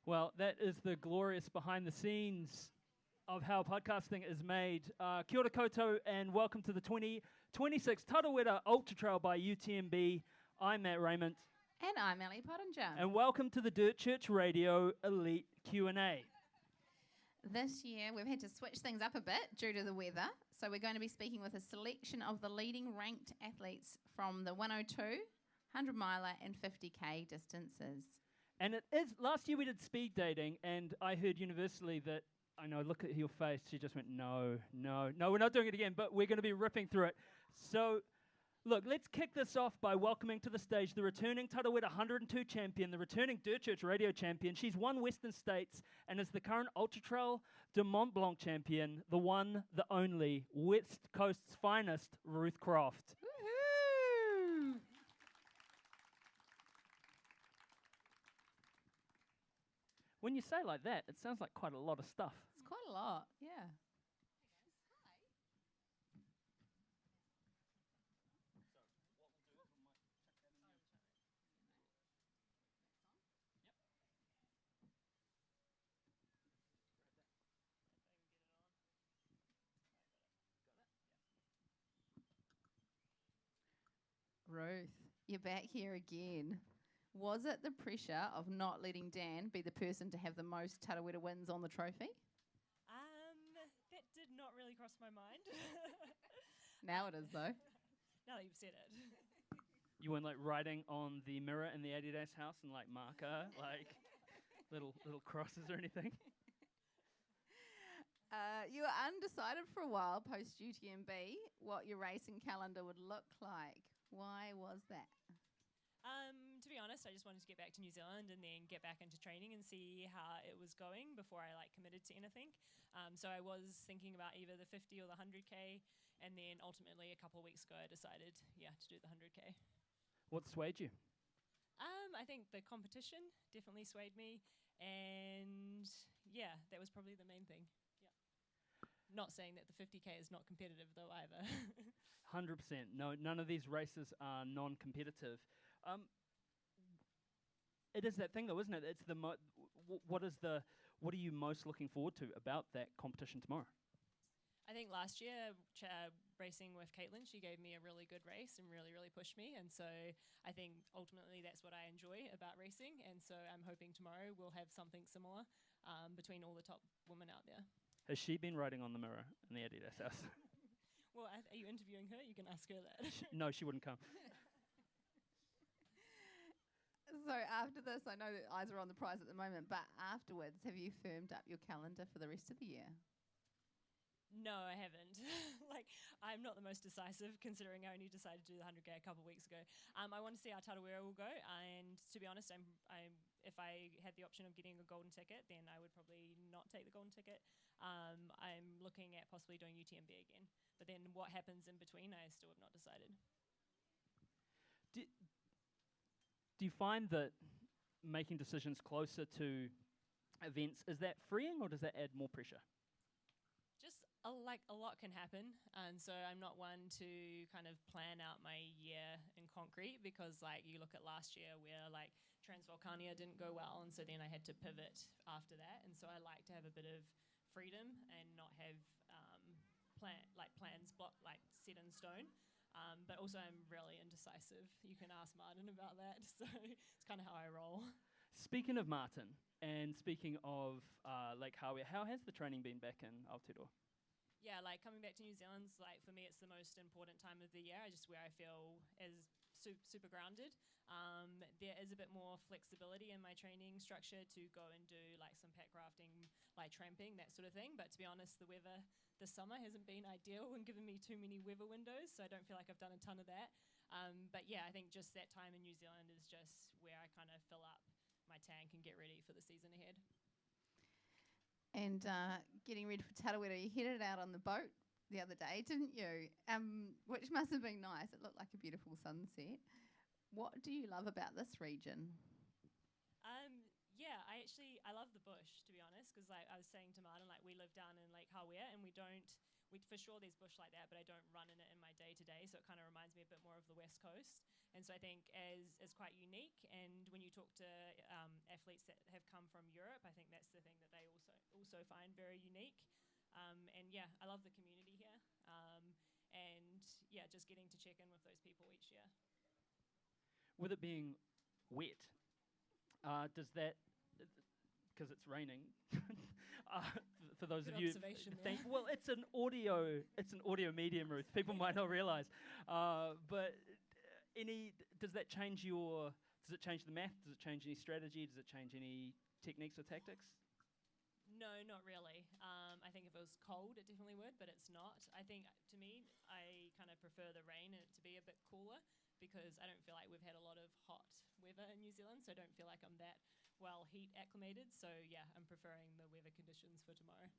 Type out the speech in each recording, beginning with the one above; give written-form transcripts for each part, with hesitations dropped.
Well, that is the glorious behind the scenes of how podcasting is made. Kia ora koutou and welcome to the 2026 Tarawera Ultra Trail by UTMB. I'm Matt Rayment. And I'm Ellie Pottinger. And welcome to the Dirt Church Radio Elite Q&A. This year we've had to switch things up a bit due to the weather. So we're going to be speaking with a selection of the leading ranked athletes from the 102, 100 miler and 50k distances. And it is, last year we did speed dating and I heard universally that, I know, look at your face, she just went, no, we're not doing it again, but we're going to be ripping through it. So, look, let's kick this off by welcoming to the stage the returning Tarawera 102 champion, the returning Dirt Church Radio champion. She's won Western States and is the current Ultra Trail de Mont Blanc champion, the one, the only, West Coast's finest, Ruth Croft. Woohoo! When you say like that, it sounds like quite a lot of stuff. It's quite a lot, yeah. Ruth, you're back here again. Was it the pressure of not letting Dan be the person to have the most Tarawera wins on the trophy? That did not really cross my mind. Now it is, though. Now that you've said it. You weren't like writing on the mirror in the Adidas house and like marker, like little crosses or anything? You were undecided for a while post UTMB what your racing calendar would look like. Why was that? To be honest, I just wanted to get back to New Zealand and then get back into training and see how it was going before I committed to anything. So I was thinking about either the 50 or the 100k, and then ultimately a couple of weeks ago I decided, to do the 100k. What swayed you? I think the competition definitely swayed me, and that was probably the main thing. Not saying that the 50k is not competitive though either. 100%. No, none of these races are non-competitive. It is that thing though, isn't it? It's the what are you most looking forward to about that competition tomorrow? I think last year racing with Caitlin, she gave me a really good race and really pushed me, and so I think ultimately that's what I enjoy about racing, and so I'm hoping tomorrow we'll have something similar between all the top women out there. Has she been riding on the mirror in the Adidas house? Well, are you interviewing her? You can ask her that. No, she wouldn't come. So after this, I know that eyes are on the prize at the moment, but afterwards, have you firmed up your calendar for the rest of the year? No, I haven't. I'm not the most decisive, considering I only decided to do the 100k a couple of weeks ago. I want to see how Tarawera will go, and to be honest, if I had the option of getting a golden ticket, then I would probably not take the golden ticket. I'm looking at possibly doing UTMB again, but then what happens in between, I still have not decided. Do you find that making decisions closer to events, is that freeing or does that add more pressure? Just a lot can happen, and so I'm not one to kind of plan out my year in concrete, because you look at last year where Transvolcania didn't go well, and so then I had to pivot after that, and so I like to have a bit of freedom and not have plans set in stone. But also I'm really indecisive. You can ask Martin about that, so it's kind of how I roll. Speaking of Martin, and speaking of Lake Hāwea, how has the training been back in Aotearoa? Yeah, coming back to New Zealand's for me it's the most important time of the year. Where I feel is super grounded. There is a bit more flexibility in my training structure to go and do some pack rafting, tramping, that sort of thing. But to be honest, the weather this summer hasn't been ideal and given me too many weather windows, so I don't feel like I've done a ton of that. But I think just that time in New Zealand is just where I kind of fill up my tank and get ready for the season ahead. And getting ready for Tarawera, you headed out on the boat the other day, didn't you? Which must have been nice. It looked like a beautiful sunset. What do you love about this region? I love the bush, to be honest, because I was saying to Martin, we live down in Lake Hāwea and we don't for sure there's bush like that, but I don't run in it in my day-to-day, so it kind of reminds me a bit more of the West Coast. And so I think is quite unique. And when you talk to athletes that have come from Europe, I think that's the thing that they also find very unique. And yeah, I love the community here. And yeah, just getting to check in with those people each year. With it being wet, does that, because it's raining, for those Good of you, observation there. well, it's an audio medium, Ruth. People might not realise, but does that change does it change the math? Does it change any strategy? Does it change any techniques or tactics? No, not really. I think if it was cold, it definitely would, but it's not. I think, to me, I kind of prefer the rain and it to be a bit cooler because I don't feel like we've had a lot of hot weather in New Zealand, so I don't feel like I'm that well heat acclimated. So, yeah, I'm preferring the weather conditions for tomorrow.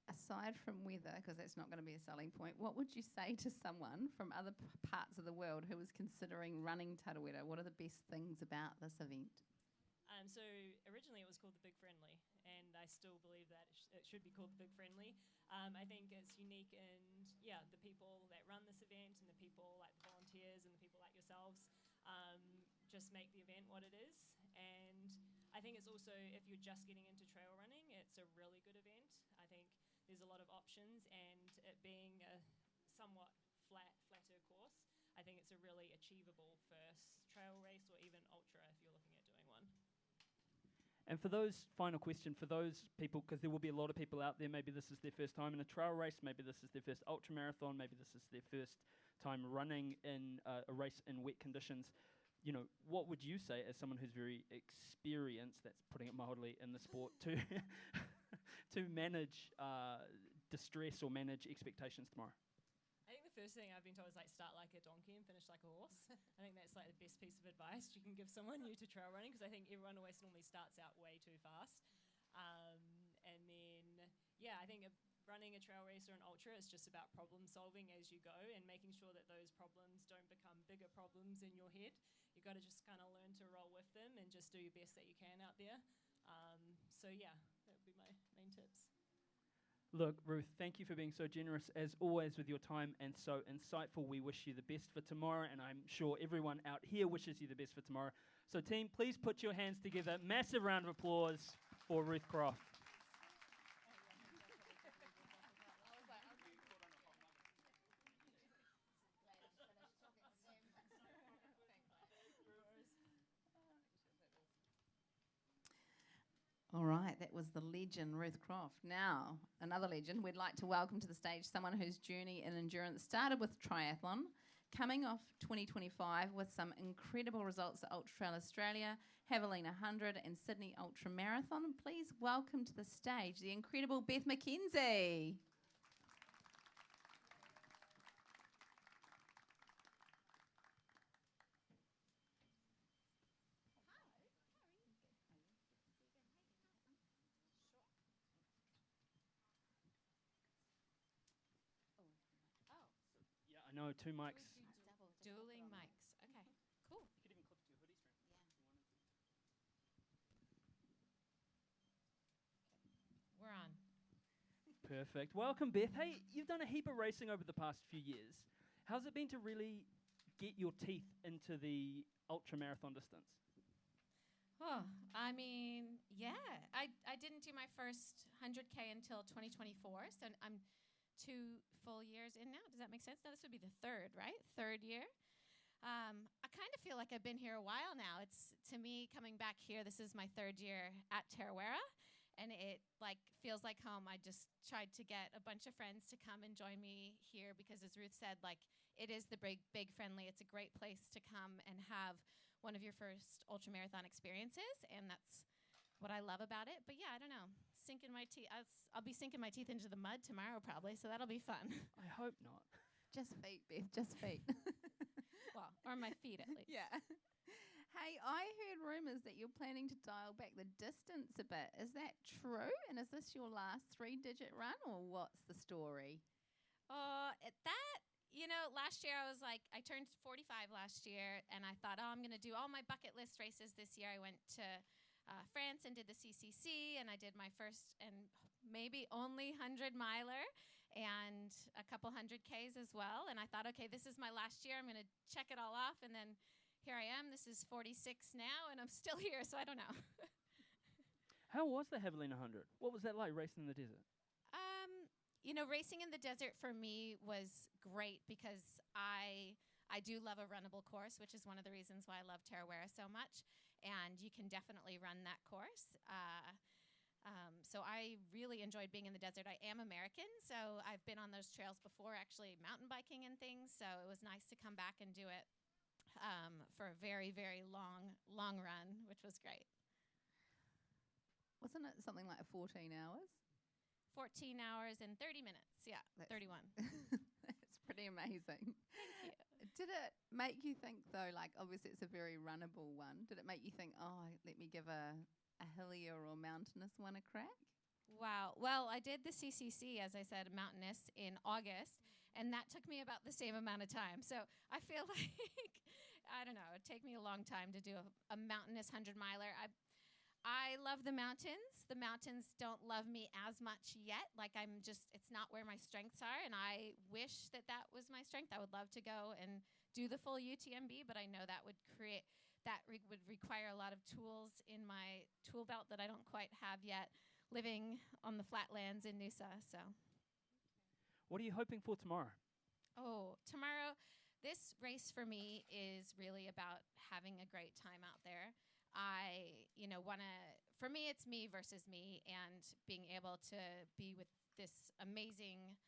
Aside from weather, because that's not going to be a selling point, what would you say to someone from other parts of the world who was considering running Tarawera? What are the best things about this event? So originally it was called the Big Friendly, and I still believe that it should be called the Big Friendly. I think it's unique in, the people that run this event and the people like the volunteers and the people like yourselves just make the event what it is. And I think it's also, if you're just getting into trail running, it's a really good event. I think there's a lot of options, and it being a somewhat flatter course, I think it's a really achievable first trail race or even ultra if you're looking at doing one. And for those, final question, for those people, because there will be a lot of people out there, maybe this is their first time in a trail race, maybe this is their first ultra marathon, maybe this is their first time running in a race in wet conditions. What would you say as someone who's very experienced, that's putting it mildly, in the sport, to to manage distress or manage expectations tomorrow? I think the first thing I've been told is start like a donkey and finish like a horse. I think that's the best piece of advice you can give someone new to trail running, because I think everyone always normally starts out way too fast. And then, I think running a trail race or an ultra is just about problem solving as you go and making sure that those problems don't become bigger problems in your head. You've got to just kind of learn to roll with them and just do your best that you can out there. So that would be my main tips. Look, Ruth, thank you for being so generous, as always, with your time and so insightful. We wish you the best for tomorrow, and I'm sure everyone out here wishes you the best for tomorrow. So, team, please put your hands together. Massive round of applause for Ruth Croft. All right, that was the legend, Ruth Croft. Now, another legend. We'd like to welcome to the stage someone whose journey in endurance started with triathlon, coming off 2025 with some incredible results at Ultra Trail Australia, Javelina 100 and Sydney Ultra Marathon. Please welcome to the stage the incredible Beth McKenzie. I know, 2 mics. Dueling mics. Okay, cool. You could even clip to your hoodie strap. Yeah. We're on. Perfect. Welcome, Beth. Hey, you've done a heap of racing over the past few years. How's it been to really get your teeth into the ultra marathon distance? Oh, I mean, I didn't do my first 100K until 2024, so I'm 2 full years in now. Does that make sense? No, this would be the third, right? Third year. I kind of feel like I've been here a while now. It's, to me, coming back here, this is my 3rd year at Tarawera, and it feels like home. I just tried to get a bunch of friends to come and join me here because, as Ruth said, it is the big friendly. It's a great place to come and have one of your first ultramarathon experiences, and that's what I love about it. But I don't know. Sinking my teeth. I'll be sinking my teeth into the mud tomorrow probably, so that'll be fun. I hope not. Just feet, Beth, just feet. Well, or my feet at least. Yeah. Hey, I heard rumours that you're planning to dial back the distance a bit. Is that true? And is this your last 3-digit run, or what's the story? Last year I turned 45 last year, and I thought, I'm going to do all my bucket list races this year. I went to France and did the CCC, and I did my first and maybe only 100-miler and a couple 100Ks as well. And I thought, okay, this is my last year. I'm going to check it all off. And then here I am. This is 46 now, and I'm still here, so I don't know. How was the Javelina 100? What was that like, racing in the desert? Racing in the desert for me was great because I do love a runnable course, which is one of the reasons why I love Tarawera so much. And you can definitely run that course. So I really enjoyed being in the desert. I am American, so I've been on those trails before, actually mountain biking and things. So it was nice to come back and do it for a very, very long run, which was great. Wasn't it something like 14 hours? 14 hours and 30 minutes. Yeah, That's 31. That's pretty amazing. Thank you. Did it make you think, though, like, obviously it's a very runnable one, did it make you think, let me give a hillier or mountainous one a crack? Wow. Well, I did the CCC, as I said, mountainous, in August, and that took me about the same amount of time. So I feel like, I don't know, it'd take me a long time to do a mountainous 100-miler. I love the mountains. The mountains don't love me as much yet. Like, it's not where my strengths are, and I wish that was my strength. I would love to go and do the full UTMB, but I know that would would require a lot of tools in my tool belt that I don't quite have yet, living on the flatlands in Noosa. So, what are you hoping for tomorrow? Oh, tomorrow, this race for me is really about having a great time out there. For me, it's me versus me, and being able to be with this amazing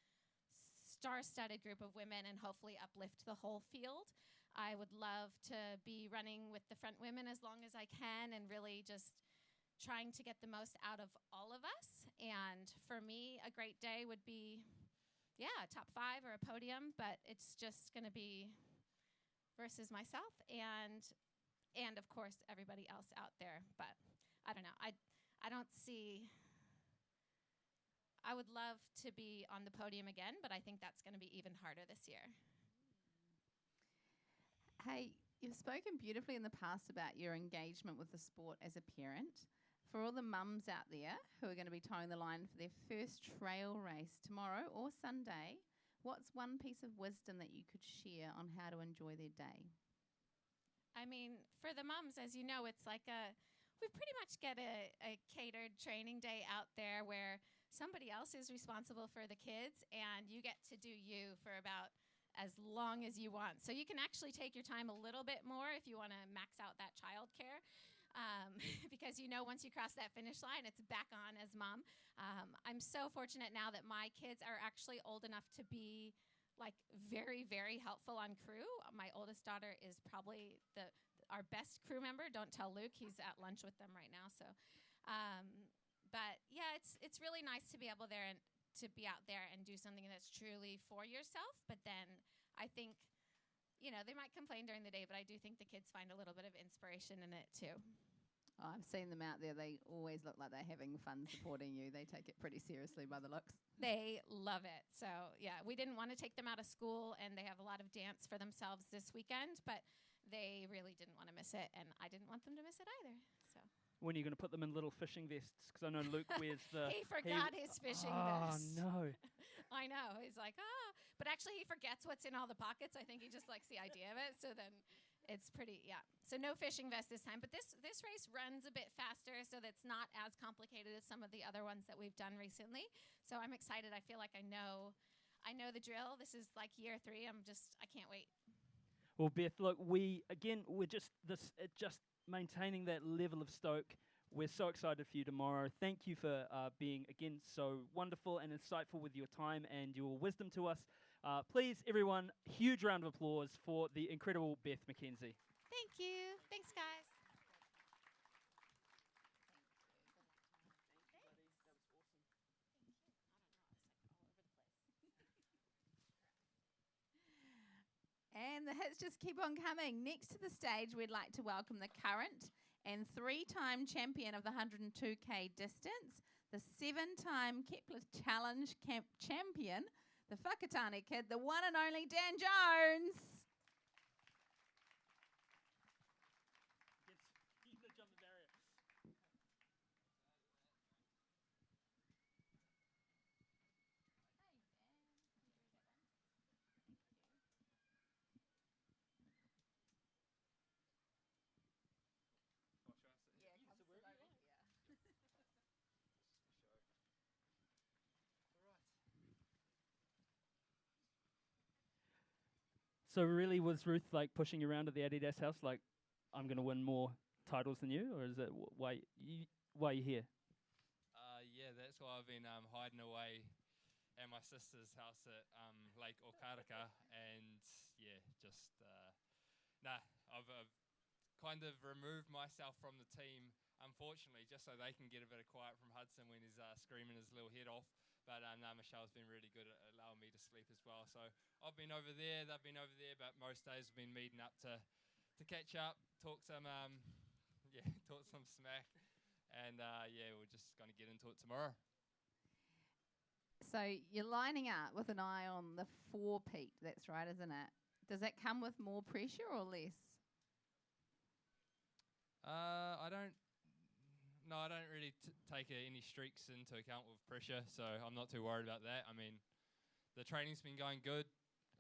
star-studded group of women and hopefully uplift the whole field. I would love to be running with the front women as long as I can and really just trying to get the most out of all of us. And for me, a great day would be, a top 5 or a podium, but it's just going to be versus myself and of course everybody else out there. But I don't know. I don't see. I would love to be on the podium again, but I think that's going to be even harder this year. Hey, you've spoken beautifully in the past about your engagement with the sport as a parent. For all the mums out there who are going to be towing the line for their first trail race tomorrow or Sunday, what's one piece of wisdom that you could share on how to enjoy their day? I mean, for the mums, as you know, it's like we pretty much get a catered training day out there where somebody else is responsible for the kids, and you get to do you for about as long as you want. So you can actually take your time a little bit more if you want to max out that childcare. Because once you cross that finish line, it's back on as mom. I'm so fortunate now that my kids are actually old enough to be like very, very helpful on crew. My oldest daughter is probably our best crew member. Don't tell Luke, he's at lunch with them right now. So, but yeah, it's really nice to be able to be out there and do something that's truly for yourself. But then I think, they might complain during the day, but I do think the kids find a little bit of inspiration in it too. Oh, I've seen them out there. They always look like they're having fun supporting you. They take it pretty seriously by the looks. They love it. So, yeah, we didn't want to take them out of school, and they have a lot of dance for themselves this weekend, but they really didn't want to miss it, and I didn't want them to miss it either. So. When are you going to put them in little fishing vests? Because I know Luke wears the... He forgot his fishing vest. Oh, no. I know. He's like, But actually, he forgets what's in all the pockets. I think he just likes the idea of it. So then it's pretty, So no fishing vest this time. But this race runs a bit faster, so that's not as complicated as some of the other ones that we've done recently. So I'm excited. I feel like I know the drill. This is like year 3. I can't wait. Well, Beth, look, we're just maintaining that level of stoke. We're so excited for you tomorrow. Thank you for being, again, so wonderful and insightful with your time and your wisdom to us. Please, everyone, huge round of applause for the incredible Beth McKenzie. Thank you. Thanks, guys. And the hits just keep on coming. Next to the stage, we'd like to welcome the current and 3-time champion of the 102K distance, the 7-time Kepler Challenge champion, the Whakatane kid, the one and only Dan Jones. So really, was Ruth like pushing you around at the Adidas house, like, I'm going to win more titles than you, or is it why you here? Yeah, that's why I've been hiding away at my sister's house at Lake Okaraka, and yeah, just I've kind of removed myself from the team, unfortunately, just so they can get a bit of quiet from Hudson when he's screaming his little head off. But Michelle's been really good at allowing me to sleep as well. So I've been over there, they've been over there, but most days we've been meeting up to catch up, talk some talk some smack, and we're just going to get into it tomorrow. So you're lining up with an eye on the 4-peat, that's right, isn't it? Does that come with more pressure or less? I don't really take any streaks into account with pressure, so I'm not too worried about that. I mean, the training's been going good.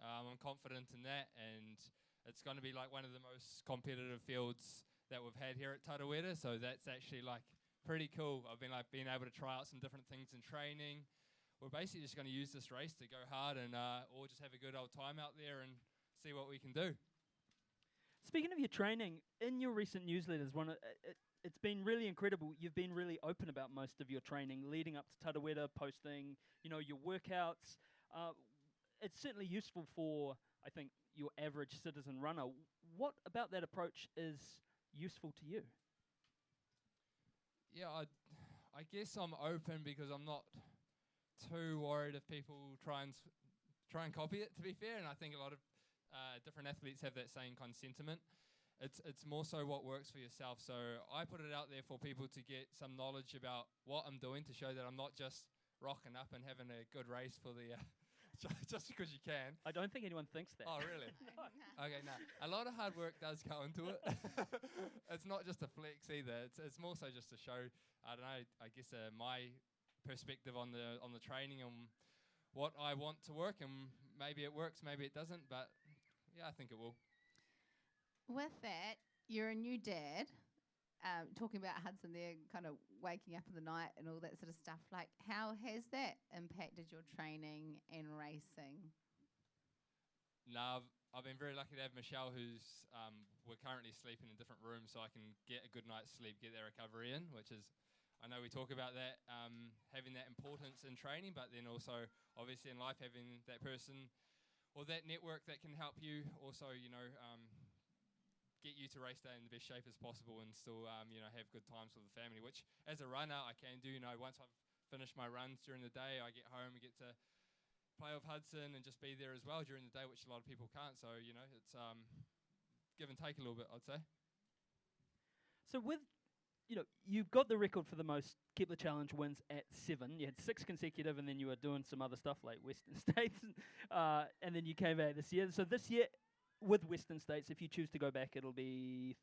I'm confident in that, and it's going to be like one of the most competitive fields that we've had here at Tarawera, so that's actually like pretty cool. I've been able to try out some different things in training. We're basically just going to use this race to go hard and all just have a good old time out there and see what we can do. Speaking of your training, in your recent newsletters, it's been really incredible. You've been really open about most of your training leading up to Tarawera, posting, your workouts. It's certainly useful for, I think, your average citizen runner. What about that approach is useful to you? Yeah, I guess I'm open because I'm not too worried if people try and copy it, to be fair, and I think a lot of different athletes have that same kind of sentiment. It's more so what works for yourself. So I put it out there for people to get some knowledge about what I'm doing, to show that I'm not just rocking up and having a good race for the just because you can. I don't think anyone thinks that. Oh, really? Okay, no. A lot of hard work does go into it. It's not just a flex either. It's more so just to show, I don't know, I guess my perspective on the training and what I want to work, and maybe it works, maybe it doesn't, but yeah, I think it will. With that, you're a new dad. Talking about Hudson there, kind of waking up in the night and all that sort of stuff. Like, how has that impacted your training and racing? No, I've been very lucky to have Michelle, who's we're currently sleeping in different rooms, so I can get a good night's sleep, get that recovery in, which is, I know we talk about that, having that importance in training, but then also, obviously in life, having that person or that network that can help you also, get you to race day in the best shape as possible and still, have good times with the family, which as a runner I can do. Once I've finished my runs during the day, I get home and get to play with Hudson and just be there as well during the day, which a lot of people can't. So, it's give and take a little bit, I'd say. So with, you've got the record for the most Kepler Challenge wins at 7. You had 6 consecutive, and then you were doing some other stuff like Western States, and then you came back this year. So this year, with Western States, if you choose to go back, it'll be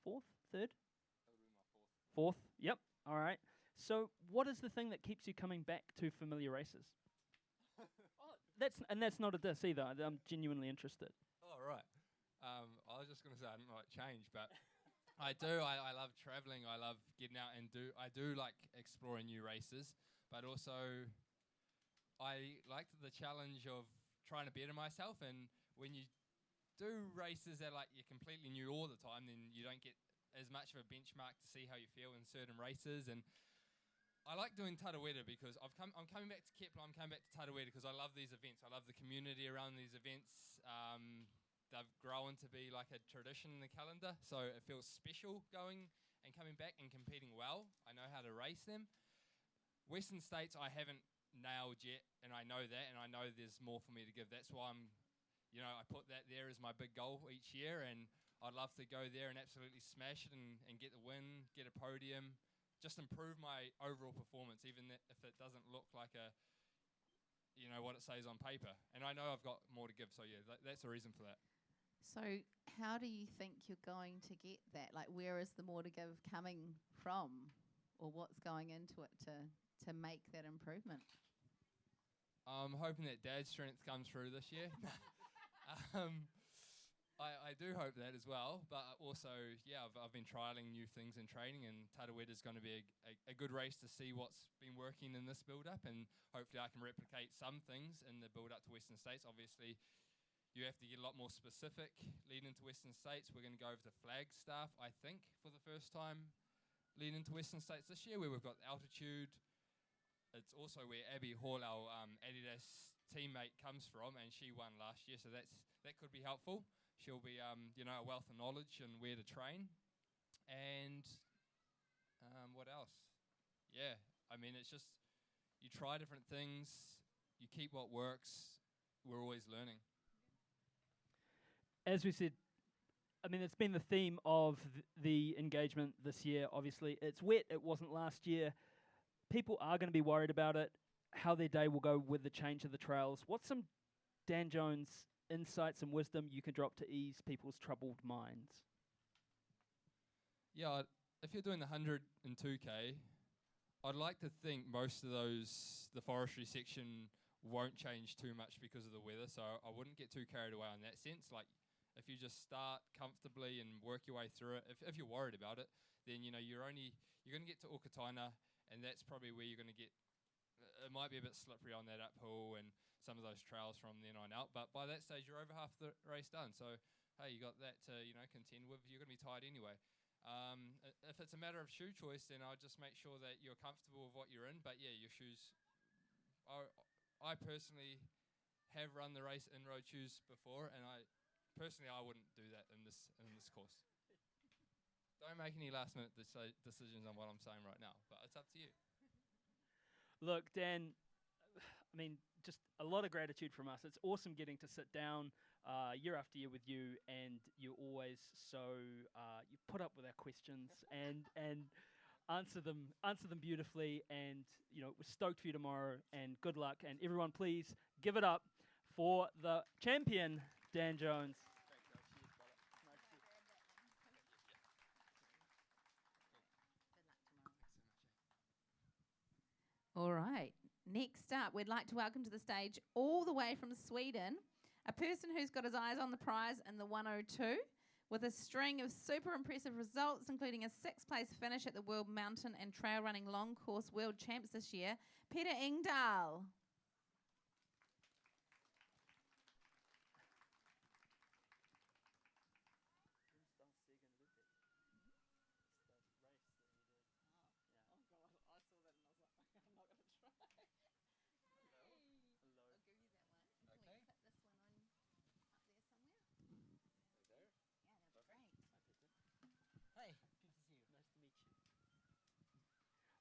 fourth? That'll be my fourth. Yep. All right. So what is the thing that keeps you coming back to familiar races? That's not a diss either. I'm genuinely interested. Oh, right. I was just going to say I didn't like change, but I do. I love traveling. I love getting out and I do like exploring new races, but also I like the challenge of trying to better myself. And when you do races that like you're completely new all the time, then you don't get as much of a benchmark to see how you feel in certain races. And I like doing Tarawera because I'm coming back to Kepler, I'm coming back to Tarawera because I love these events. I love the community around these events. They've grown to be like a tradition in the calendar, so it feels special going and coming back and competing well. I know how to race them. Western States I haven't nailed yet, and I know that, and I know there's more for me to give. That's why I put that there as my big goal each year, and I'd love to go there and absolutely smash it and get the win, get a podium, just improve my overall performance, even if it doesn't look like what it says on paper. And I know I've got more to give, so yeah, that's the reason for that. So how do you think you're going to get that? Like, where is the more to give coming from, or what's going into it to make that improvement? I'm hoping that Dad's strength comes through this year. I do hope that as well, but also, yeah, I've been trialling new things in training, and Tarawera is going to be a good race to see what's been working in this build-up, and hopefully I can replicate some things in the build-up to Western States. Obviously, you have to get a lot more specific leading into Western States. We're going to go over to Flagstaff, I think, for the first time leading into Western States this year, where we've got altitude. It's also where Abby Hall, our Adidas teammate, comes from, and she won last year, so that could be helpful. She'll be, a wealth of knowledge and where to train. And what else? Yeah, I mean, it's just you try different things, you keep what works. We're always learning. As we said, I mean, it's been the theme of the engagement this year, obviously. It's wet, it wasn't last year. People are going to be worried about it, how their day will go with the change of the trails. What's some Dan Jones insights and wisdom you can drop to ease people's troubled minds? Yeah, if you're doing the 100 and 2K, I'd like to think most of the forestry section won't change too much because of the weather, so I wouldn't get too carried away on that sense. Like, if you just start comfortably and work your way through it, if you're worried about it, then, you're going to get to Okataina, and that's probably where you're going to get, it might be a bit slippery on that uphill and some of those trails from then on out, but by that stage, you're over half the race done. So, hey, you got that to, contend with. You're going to be tired anyway. If it's a matter of shoe choice, then I'll just make sure that you're comfortable with what you're in. But yeah, your shoes, I personally have run the race in road shoes before, and I wouldn't do that in this course. Don't make any last minute decisions on what I'm saying right now, but it's up to you. Look, Dan, I mean, just a lot of gratitude from us. It's awesome getting to sit down year after year with you, and you always you put up with our questions and answer them beautifully. And we're stoked for you tomorrow. And good luck. And everyone, please give it up for the champion, Dan Jones. All right. Next up, we'd like to welcome to the stage, all the way from Sweden, a person who's got his eyes on the prize in the 102 with a string of super impressive results, including a 6th place finish at the World Mountain and Trail Running Long Course World Champs this year, Peter Engdahl.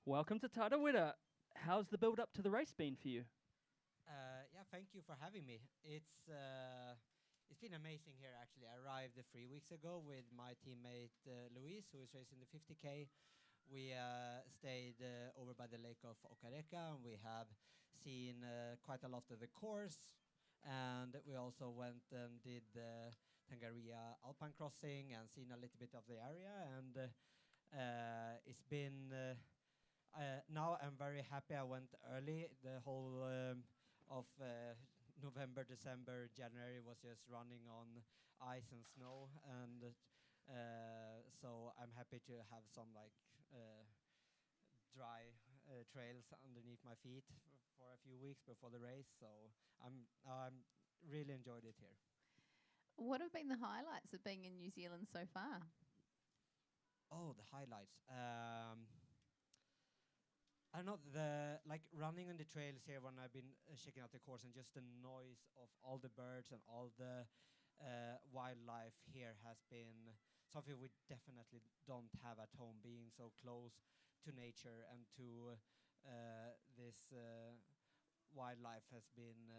Welcome to Tarawera. How's the build up to the race been for you? Thank you for having me. It's been amazing here, actually. I arrived 3 weeks ago with my teammate Luis, who is racing the 50K. We stayed over by the lake of Hecka, and we have seen quite a lot of the course. And we also went and did the Tarawera Alpine crossing and seen a little bit of the area. And it's been... now I'm very happy I went early. The whole of November, December, January was just running on ice and snow, and so I'm happy to have some dry trails underneath my feet for a few weeks before the race. So I'm really enjoyed it here. What have been the highlights of being in New Zealand so far? Oh, the highlights. I don't know, running on the trails here when I've been checking out the course, and just the noise of all the birds and all the wildlife here has been something we definitely don't have at home, being so close to nature and to this wildlife has been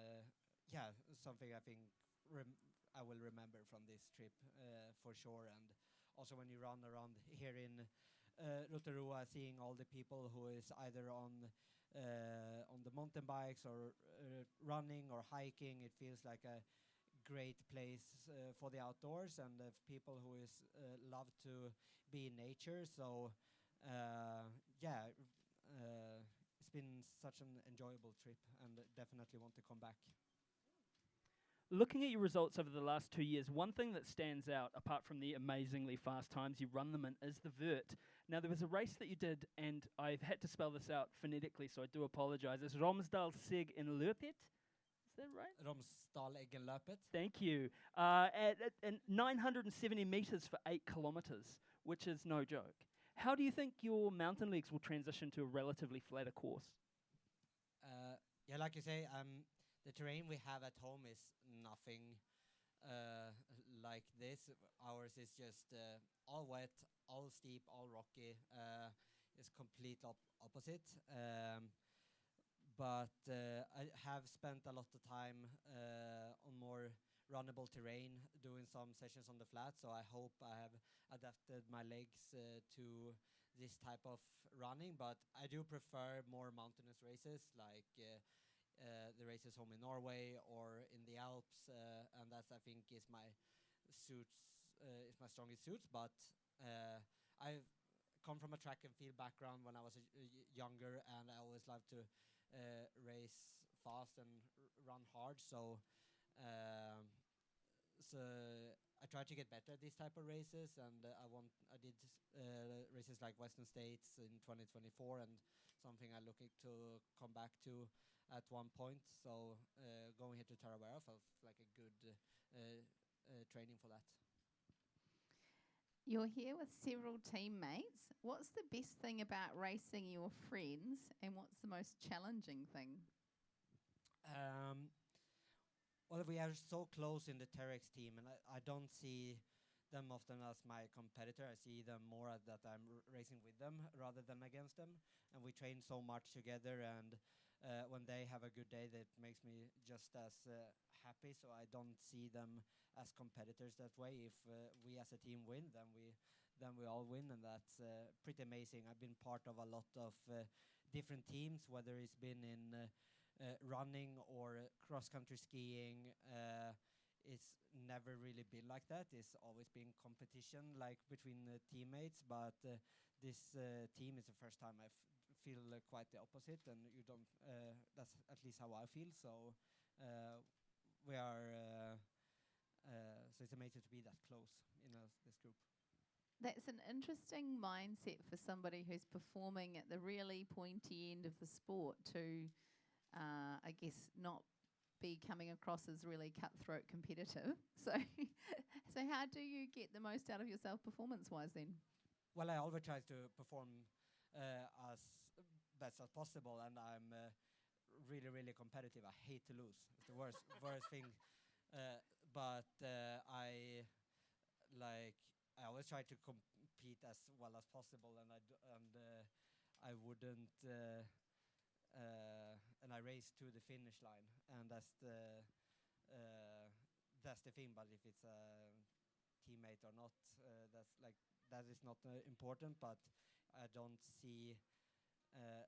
something I think I will remember from this trip for sure. And also when you run around here in Rotorua, seeing all the people who is either on the mountain bikes or running or hiking, it feels like a great place for the outdoors, and people who is love to be in nature. So it's been such an enjoyable trip, and definitely want to come back. Looking at your results over the last 2 years, one thing that stands out, apart from the amazingly fast times you run them in, is the vert. Now, there was a race that you did, and I've had to spell this out phonetically, so I do apologize. It's Romsdal Sig in Lurpet. Is that right? Romsdal-Eggenløpet. Thank you. At 970 meters for 8 kilometers, which is no joke. How do you think your mountain legs will transition to a relatively flatter course? Yeah, like you say, the terrain we have at home is nothing like this. Ours is just all wet, all steep, all rocky. It's complete opposite. But I have spent a lot of time on more runnable terrain, doing some sessions on the flat. So I hope I have adapted my legs to this type of running. But I do prefer more mountainous races, like the races home in Norway or in the Alps, and that I think is my strongest suits. But I've come from a track and field background when I was younger, and I always loved to race fast and run hard. So I try to get better at these type of races, and I did races like Western States in 2024, and something I'm looking to come back to at one point. So going here to Tarawera felt like a good training for that. You're here with several teammates. What's the best thing about racing your friends, and what's the most challenging thing? Well, we are so close in the Terex team, and I don't see them often as my competitor. I see them more that I'm racing with them rather than against them. And we train so much together, and when they have a good day, that makes me just as happy. So I don't see them as competitors that way. If we as a team win, then we all win, and that's pretty amazing. I've been part of a lot of different teams, whether it's been in running or cross-country skiing. It's never really been like that. It's always been competition, like between teammates. But this team is the first time I feel quite the opposite, and you don't. That's at least how I feel. So we are. So it's amazing to be that close in this group. That's an interesting mindset for somebody who's performing at the really pointy end of the sport to, I guess, not be coming across as really cutthroat competitive. So, so how do you get the most out of yourself performance-wise then? Well, I always try to perform as best as possible, and I'm really, really competitive. I hate to lose. It's the worst thing. But I always try to compete as well as possible, and I wouldn't. And I race to the finish line, and that's the thing. But if it's a teammate or not, that is not important. But I don't see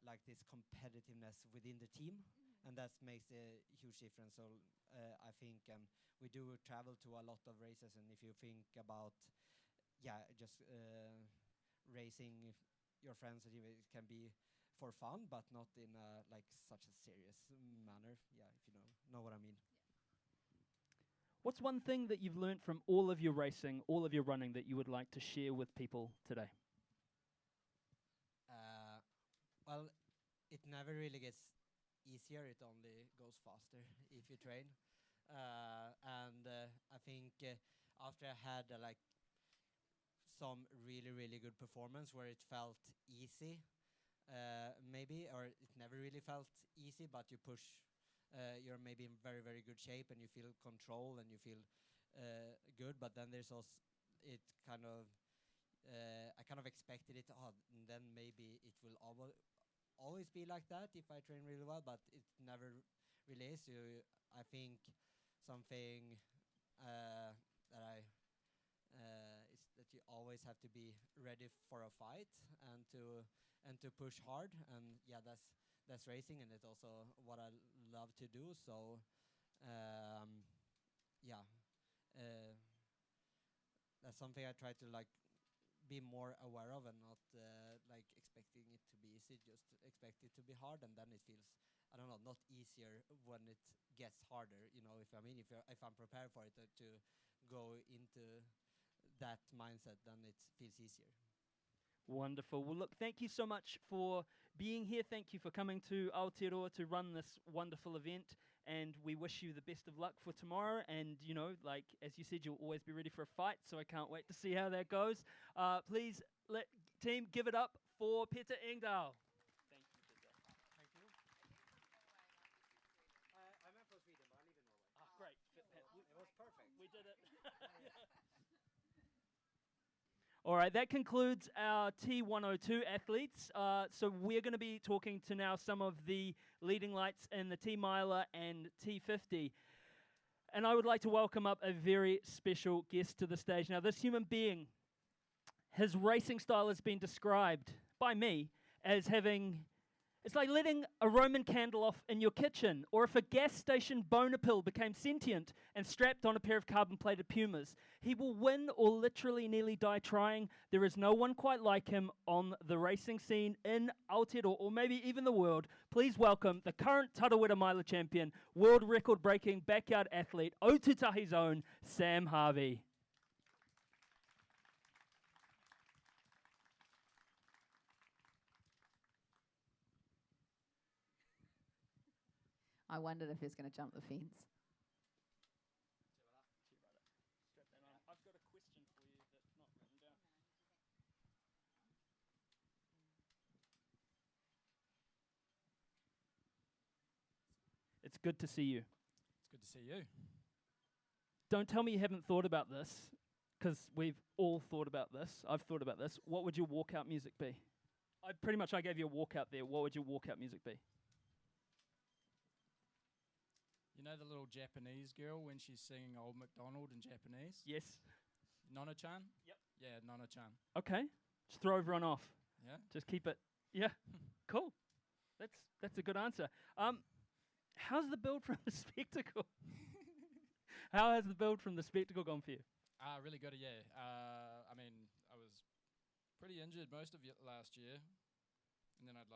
like this competitiveness within the team, and that makes a huge difference. So I think we do travel to a lot of races, and if you think about just racing your friends, it can be for fun, but not in like such a serious manner. Yeah, if you know what I mean. What's one thing that you've learned from all of your racing, all of your running, that you would like to share with people today? Well, it never really gets easier. It only goes faster if you train. And I think after I had like some really, really good performance where it felt easy, maybe, or it never really felt easy, but you push, you're maybe in very, very good shape, and you feel control, and you feel good. But then there's also, it kind of, I kind of expected it, and then maybe it will always be like that if I train really well, but it never really is. I think something that is that you always have to be ready for a fight, and to push hard, and that's racing, and it's also what I love to do. So that's something I try to like be more aware of, and not like expecting it to be easy, just expect it to be hard, and then it feels, I don't know, not easier when it gets harder. You know, if I'm prepared for it to go into that mindset, then it feels easier. Wonderful. Well, look, thank you so much for being here. Thank you for coming to Aotearoa to run this wonderful event. and we wish you the best of luck for tomorrow. And, you know, like, as you said, you'll always be ready for a fight, so I can't wait to see how that goes. Please, team, give it up for Peter Engdahl. Thank you, Peter. Thank you. I'm from Sweden, but I live in Norway. Great. It was perfect. We did it. All right, that concludes our T102 athletes. So we're going to be talking to now some of the leading lights in the T-miler and T50. And I would like to welcome up a very special guest to the stage. Now, this human being, his racing style has been described by me as having... It's like letting a Roman candle off in your kitchen, or if a gas station boner pill became sentient and strapped on a pair of carbon-plated Pumas. He will win or literally nearly die trying. There is no one quite like him on the racing scene in Aotearoa, or maybe even the world. Please welcome the current Tarawera miler champion, world record-breaking backyard athlete, Otutahi's own Sam Harvey. I wondered if he was going to jump the fence. I've got a question for you that's not written down. It's good to see you. It's good to see you. Don't tell me you haven't thought about this, because we've all thought about this. I've thought about this. What would your walkout music be? I gave you a walkout there. What would your walkout music be? You know the little Japanese girl when she's singing Old MacDonald in Japanese? Yes. Nona-chan? Yep. Yeah, Nona-chan. Okay. Just throw everyone off. Yeah? Just keep it. Yeah. Cool. That's a good answer. How's the build from the spectacle? How has the build from the spectacle gone for you? Really good, yeah. I mean, I was pretty injured most of last year, and then I'd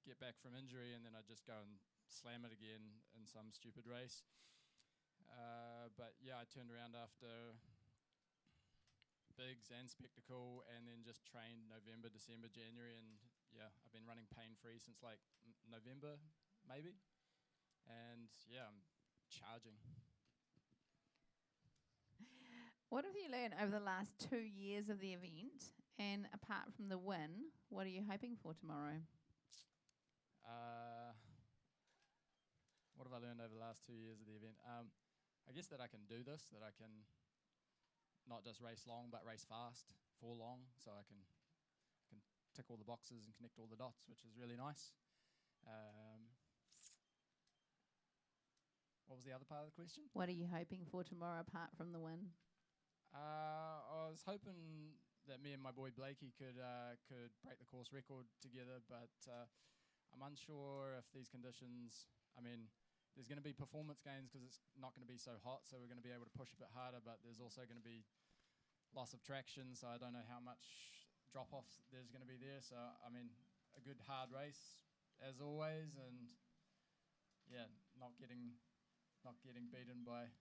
get back from injury, and then I'd just go and slam it again in some stupid race. But yeah, I turned around after bigs and spectacle, and then just trained November, December, January, and yeah, I've been running pain-free since November, maybe. And yeah, I'm charging. What have you learned over the last 2 years of the event? And apart from the win, what are you hoping for tomorrow? What have I learned over the last 2 years of the event? I guess that I can do this, that I can not just race long, but race fast for long, so I can tick all the boxes and connect all the dots, which is really nice. What was the other part of the question? What are you hoping for tomorrow apart from the win? I was hoping that me and my boy Blakey could break the course record together, but I'm unsure if these conditions... I mean, there's going to be performance gains because it's not going to be so hot, so we're going to be able to push a bit harder, but there's also going to be loss of traction, so I don't know how much drop-off there's going to be there. So, I mean, a good hard race, as always, and, yeah, not getting beaten by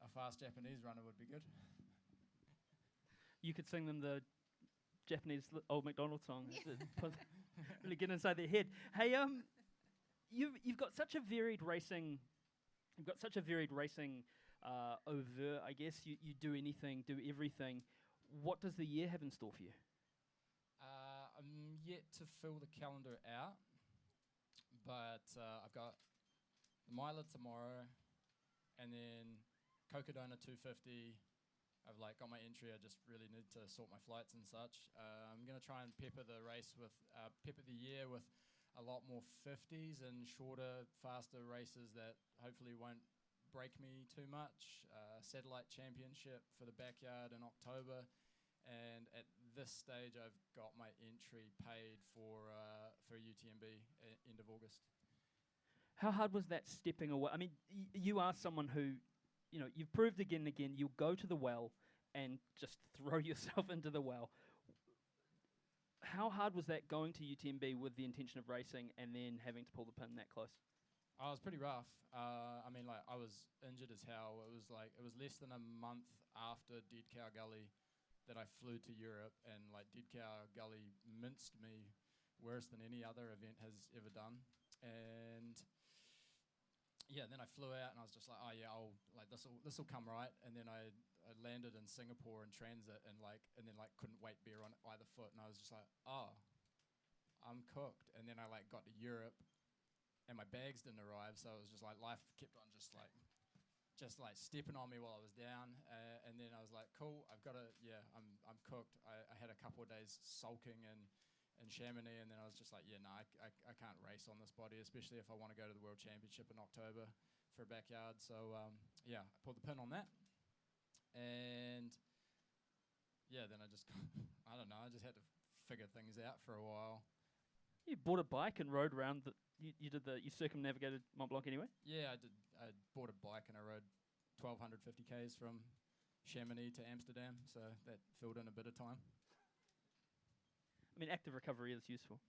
a fast Japanese runner would be good. You could sing them the Japanese Old MacDonald song. Really get inside their head. Hey, you've got such a varied racing. You've got such a varied racing over. I guess you do anything, do everything. What does the year have in store for you? I'm yet to fill the calendar out, but I've got the Miler tomorrow, and then Cocodona 250. I've got my entry. I just really need to sort my flights and such. I'm going to try and pepper the year with a lot more 50s and shorter, faster races that hopefully won't break me too much. Satellite Championship for the backyard in October, and at this stage, I've got my entry paid for UTMB end of August. How hard was that stepping away? I mean, you are someone who, you've proved again and again, you'll go to the well and just throw yourself into the well. How hard was that going to UTMB with the intention of racing and then having to pull the pin that close? It was pretty rough. I mean, I was injured as hell. It was less than a month after Dead Cow Gully that I flew to Europe, and Dead Cow Gully minced me worse than any other event has ever done. And yeah, then I flew out and I was just like, oh yeah, this'll come right. And then I landed in Singapore in transit and then couldn't weight bear on either foot, and I was just like, oh, I'm cooked. And then I got to Europe, and my bags didn't arrive, so it was just like life kept on just stepping on me while I was down. And then I was like, cool, I'm cooked. I had a couple of days sulking in Chamonix, and then I was just like, I can't race on this body, especially if I want to go to the World Championship in October for a backyard. So I pulled the pin on that, and then I just I don't know, I just had to figure things out for a while. You bought a bike and rode around you circumnavigated Mont Blanc anyway? Yeah, I did. I bought a bike and I rode 1,250 k's from Chamonix to Amsterdam, so that filled in a bit of time. I mean, active recovery is useful.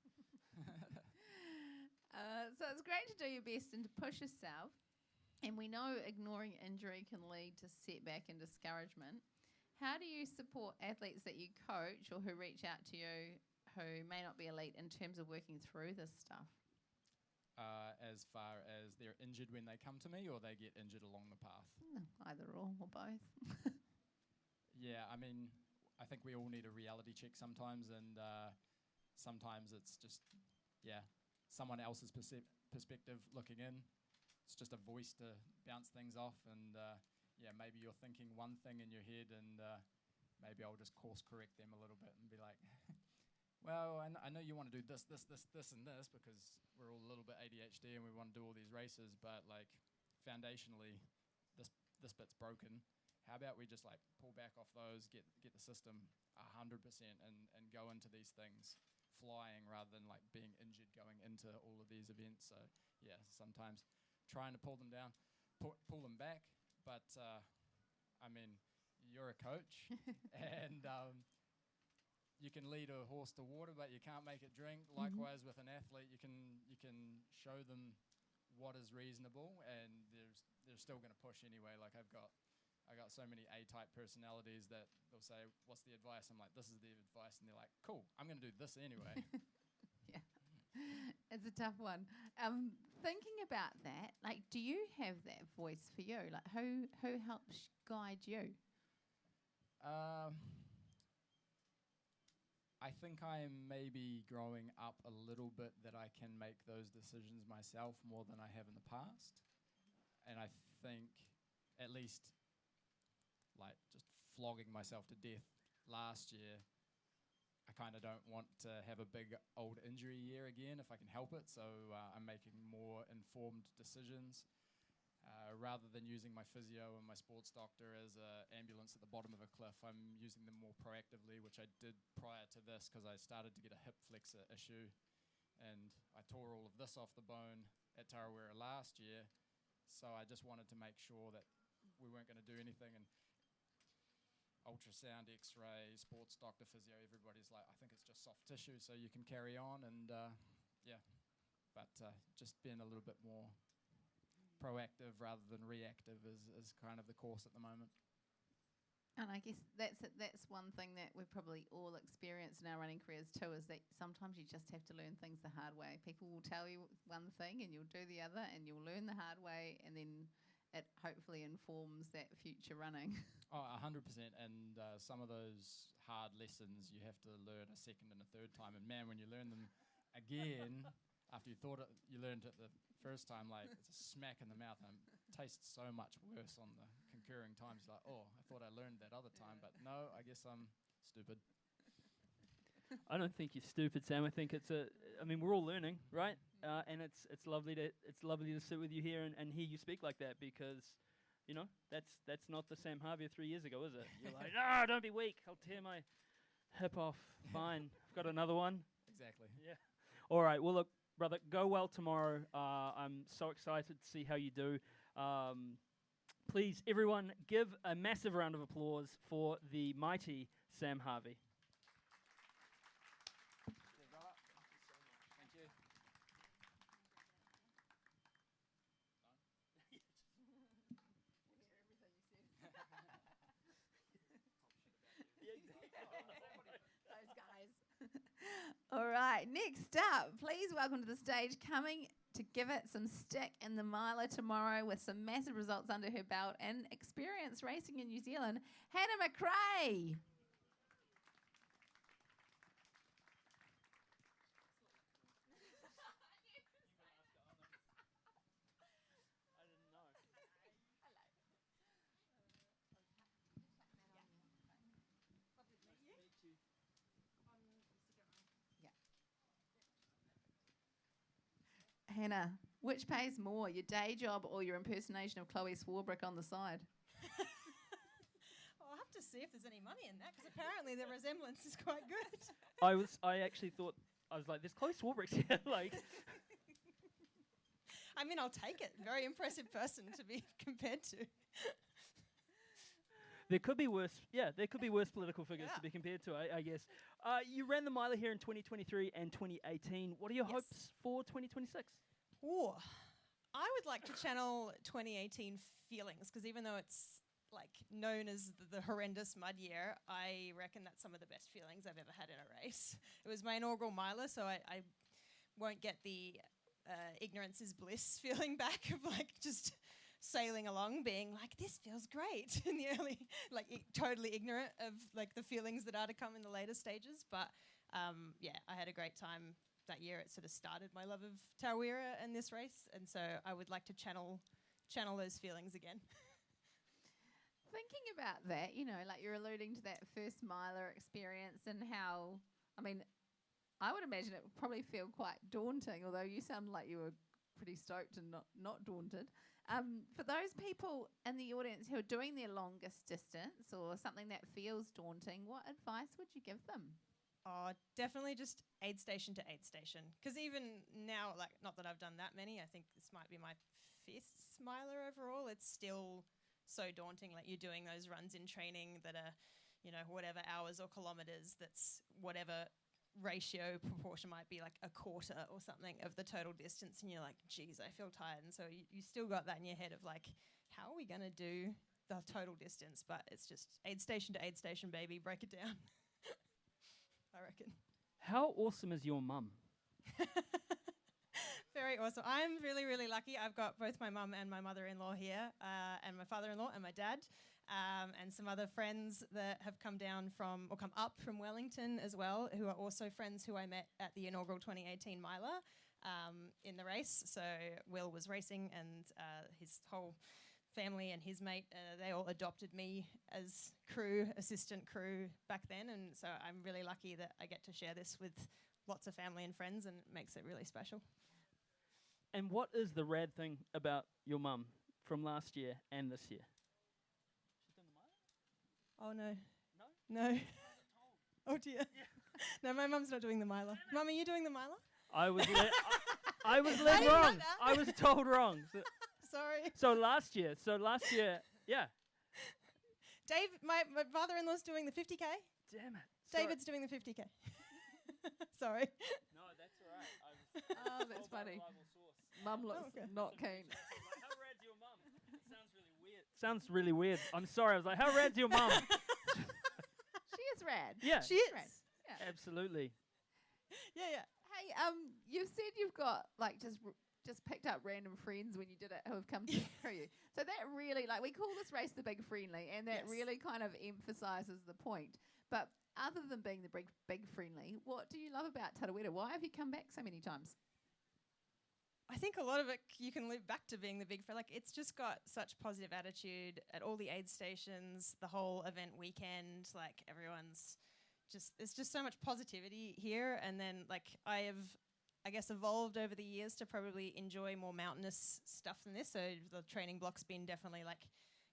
So it's great to do your best and to push yourself. And we know ignoring injury can lead to setback and discouragement. How do you support athletes that you coach or who reach out to you who may not be elite in terms of working through this stuff? As far as they're injured when they come to me, or they get injured along the path? Either or both. Yeah, I mean, I think we all need a reality check sometimes, and sometimes it's just, someone else's perspective looking in. It's just a voice to bounce things off, and maybe you're thinking one thing in your head, and maybe I'll just course correct them a little bit and be like, well, I know you want to do this, and this, because we're all a little bit ADHD and we want to do all these races, but foundationally, this bit's broken. How about we just pull back off those, get the system 100% and go into these things flying rather than being injured going into all of these events. So yeah, sometimes trying to pull them down, pull them back, but I mean, you're a coach and you can lead a horse to water, but you can't make it drink. Likewise with an athlete, you can show them what is reasonable, and they're still going to push anyway. I got so many A-type personalities that they'll say, what's the advice? I'm like, this is the advice. And they're like, cool, I'm going to do this anyway. Yeah, it's a tough one. Thinking about that, do you have that voice for you? Who helps guide you? I think I'm maybe growing up a little bit that I can make those decisions myself more than I have in the past. And I think at least just flogging myself to death last year, I kind of don't want to have a big old injury year again if I can help it. So I'm making more informed decisions. Rather than using my physio and my sports doctor as an ambulance at the bottom of a cliff, I'm using them more proactively, which I did prior to this because I started to get a hip flexor issue. And I tore all of this off the bone at Tarawera last year. So I just wanted to make sure that we weren't going to do anything. And ultrasound, x-ray, sports doctor, physio, everybody's like, I think it's just soft tissue, so you can carry on. And but just being a little bit more proactive rather than reactive is kind of the course at the moment. And I guess that's one thing that we've probably all experienced in our running careers too, is that sometimes you just have to learn things the hard way. People will tell you one thing and you'll do the other, and you'll learn the hard way, and then it hopefully informs that future running. Oh, 100%. And some of those hard lessons you have to learn a second and a third time. And man, when you learn them again, after you thought you learned it the first time, it's a smack in the mouth, and it tastes so much worse on the concurring times. Oh, I thought I learned that other time, but no, I guess I'm stupid. I don't think you're stupid, Sam. I think we're all learning, right? And it's lovely to sit with you here and hear you speak like that, because that's not the Sam Harvey of 3 years ago, is it? You're like, no, don't be weak. I'll tear my hip off. Fine. I've got another one. Exactly. Yeah. All right. Well, look, brother, go well tomorrow. I'm so excited to see how you do. Please, everyone, give a massive round of applause for the mighty Sam Harvey. Thank you. Those guys. All right, next up, please welcome to the stage, coming to give it some stick in the miler tomorrow with some massive results under her belt and experience racing in New Zealand, Hannah McRae. Hannah, which pays more, your day job or your impersonation of Chloe Swarbrick on the side? I'll have to see if there's any money in that, because apparently the resemblance is quite good. I actually thought, I was like, there's Chloe Swarbrick's here. Like, I mean, I'll take it. Very impressive person to be compared to. there could be worse. Yeah, there could be worse political figures to be compared to, I guess. You ran the miler here in 2023 and 2018. What are your hopes for 2026? Ooh, I would like to channel 2018 feelings, because even though it's like known as the horrendous mud year, I reckon that's some of the best feelings I've ever had in a race. It was my inaugural miler, so I won't get the ignorance is bliss feeling back of like just sailing along being like, this feels great in the early, like totally ignorant of like the feelings that are to come in the later stages. But yeah, I had a great time that year. It sort of started my love of Tarawera and this race, and so I would like to channel those feelings again. Thinking about that, you know, like you're alluding to that first miler experience and how, I mean, I would imagine it would probably feel quite daunting, although you sound like you were pretty stoked and not daunted. For those people in the audience who are doing their longest distance or something that feels daunting, what advice would you give them? Oh, definitely just aid station to aid station. Because even now, like, not that I've done that many, I think this might be my 5th miler overall, it's still so daunting. Like, you're doing those runs in training that are, you know, whatever hours or kilometres, that's whatever ratio proportion might be, like a quarter or something of the total distance, and you're like, geez, I feel tired. And so you still got that in your head of like, how are we going to do the total distance? But it's just aid station to aid station, baby, break it down. I reckon. How awesome is your mum? Very awesome. I'm really, really lucky. I've got both my mum and my mother-in-law here, and my father-in-law and my dad, and some other friends that have come down from, or come up from Wellington as well, who are also friends who I met at the inaugural 2018 miler in the race. So Will was racing, and his whole family and his mate, they all adopted me as assistant crew back then, and so I'm really lucky that I get to share this with lots of family and friends, and it makes it really special. And what is the rad thing about your mum from last year and this year? She's done the miler? Oh no. No? No. Oh dear. Yeah. No, my mum's not doing the miler. Mum, are you doing the miler? I was I was led wrong. I was told wrong. Sorry. So last year, yeah. Dave, my father-in-law's doing the 50K. Damn it. David's doing the 50K. Sorry. No, that's all right. Oh, that's funny. Mum looks not keen. How rad's your mum? It sounds really weird. Sounds really weird. I'm sorry. I was like, how rad's your mum? She is rad. Yeah. She is. Rad. Yeah. Absolutely. Yeah. Hey, you said you've got like just picked up random friends when you did it who have come through you. So that really, like, we call this race the Big Friendly, and that really kind of emphasises the point. But other than being the big friendly, what do you love about Tarawera? Why have you come back so many times? I think a lot of it you can loop back to being the big friend. Like, it's just got such positive attitude at all the aid stations, the whole event weekend. Like, everyone's just, there's just so much positivity here. And then, like, I have, I guess, evolved over the years to probably enjoy more mountainous stuff than this. So the training block's been definitely like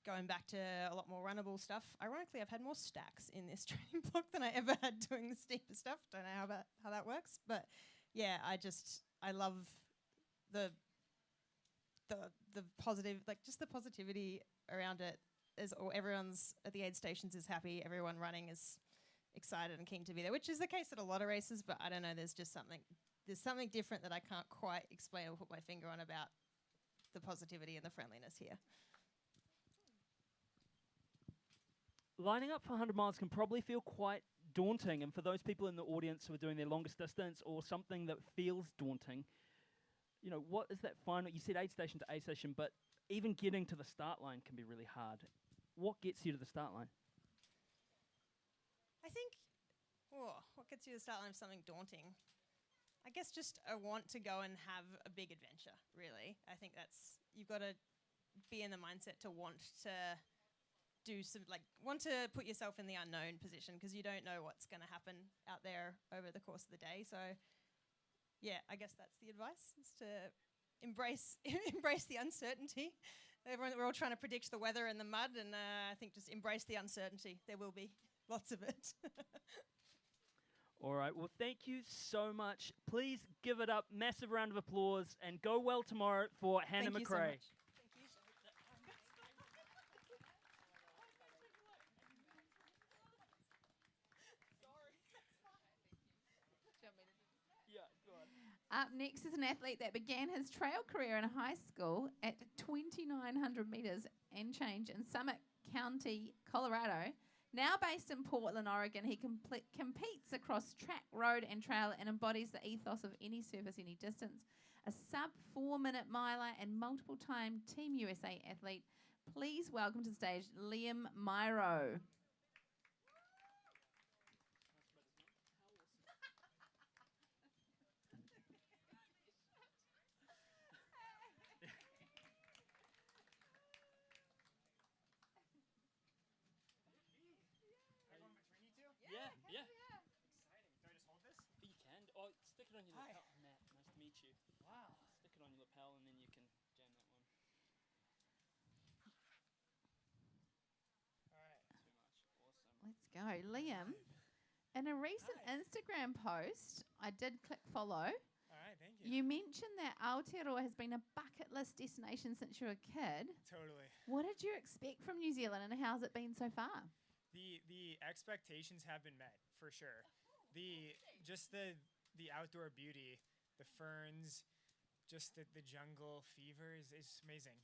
going back to a lot more runnable stuff. Ironically, I've had more stacks in this training block than I ever had doing the steeper stuff. Don't know how that works, but yeah, I love the positive, like just the positivity around it. Everyone's at the aid stations is happy. Everyone running is excited and keen to be there, which is the case at a lot of races. But I don't know. There's something different that I can't quite explain or put my finger on about the positivity and the friendliness here. Lining up for 100 miles can probably feel quite daunting, and for those people in the audience who are doing their longest distance or something that feels daunting, what is that final? You said aid station to aid station, but even getting to the start line can be really hard. What gets you to the start line? I think, what gets you to the start line of something daunting? I guess just a want to go and have a big adventure, really. I think you've got to be in the mindset to want to do want to put yourself in the unknown position, because you don't know what's going to happen out there over the course of the day. So, yeah, I guess that's the advice, is to embrace the uncertainty. We're all trying to predict the weather and the mud, and I think just embrace the uncertainty. There will be lots of it. All right, well, thank you so much. Please give it up, massive round of applause, and go well tomorrow for Hannah Thank you so McRae. much. Up next is an athlete that began his trail career in high school at 2,900 metres and change in Summit County, Colorado. Now based in Portland, Oregon, he competes across track, road and trail and embodies the ethos of any surface, any distance. A sub 4-minute miler and multiple-time Team USA athlete. Please welcome to the stage Liam Myro. Yeah. Exciting. Do I just hold this? You can. Oh, stick it on your Hi. lapel. Matt, nice to meet you. Wow. Stick it on your lapel and then you can jam that one. All right. Too much. Awesome. Let's go. Liam, in a recent Hi. Instagram post, I did click follow. All right. Thank you. You mentioned that Aotearoa has been a bucket list destination since you were a kid. Totally. What did you expect from New Zealand and how's it been so far? The expectations have been met for sure. The outdoor beauty, the ferns, just the jungle fever is amazing.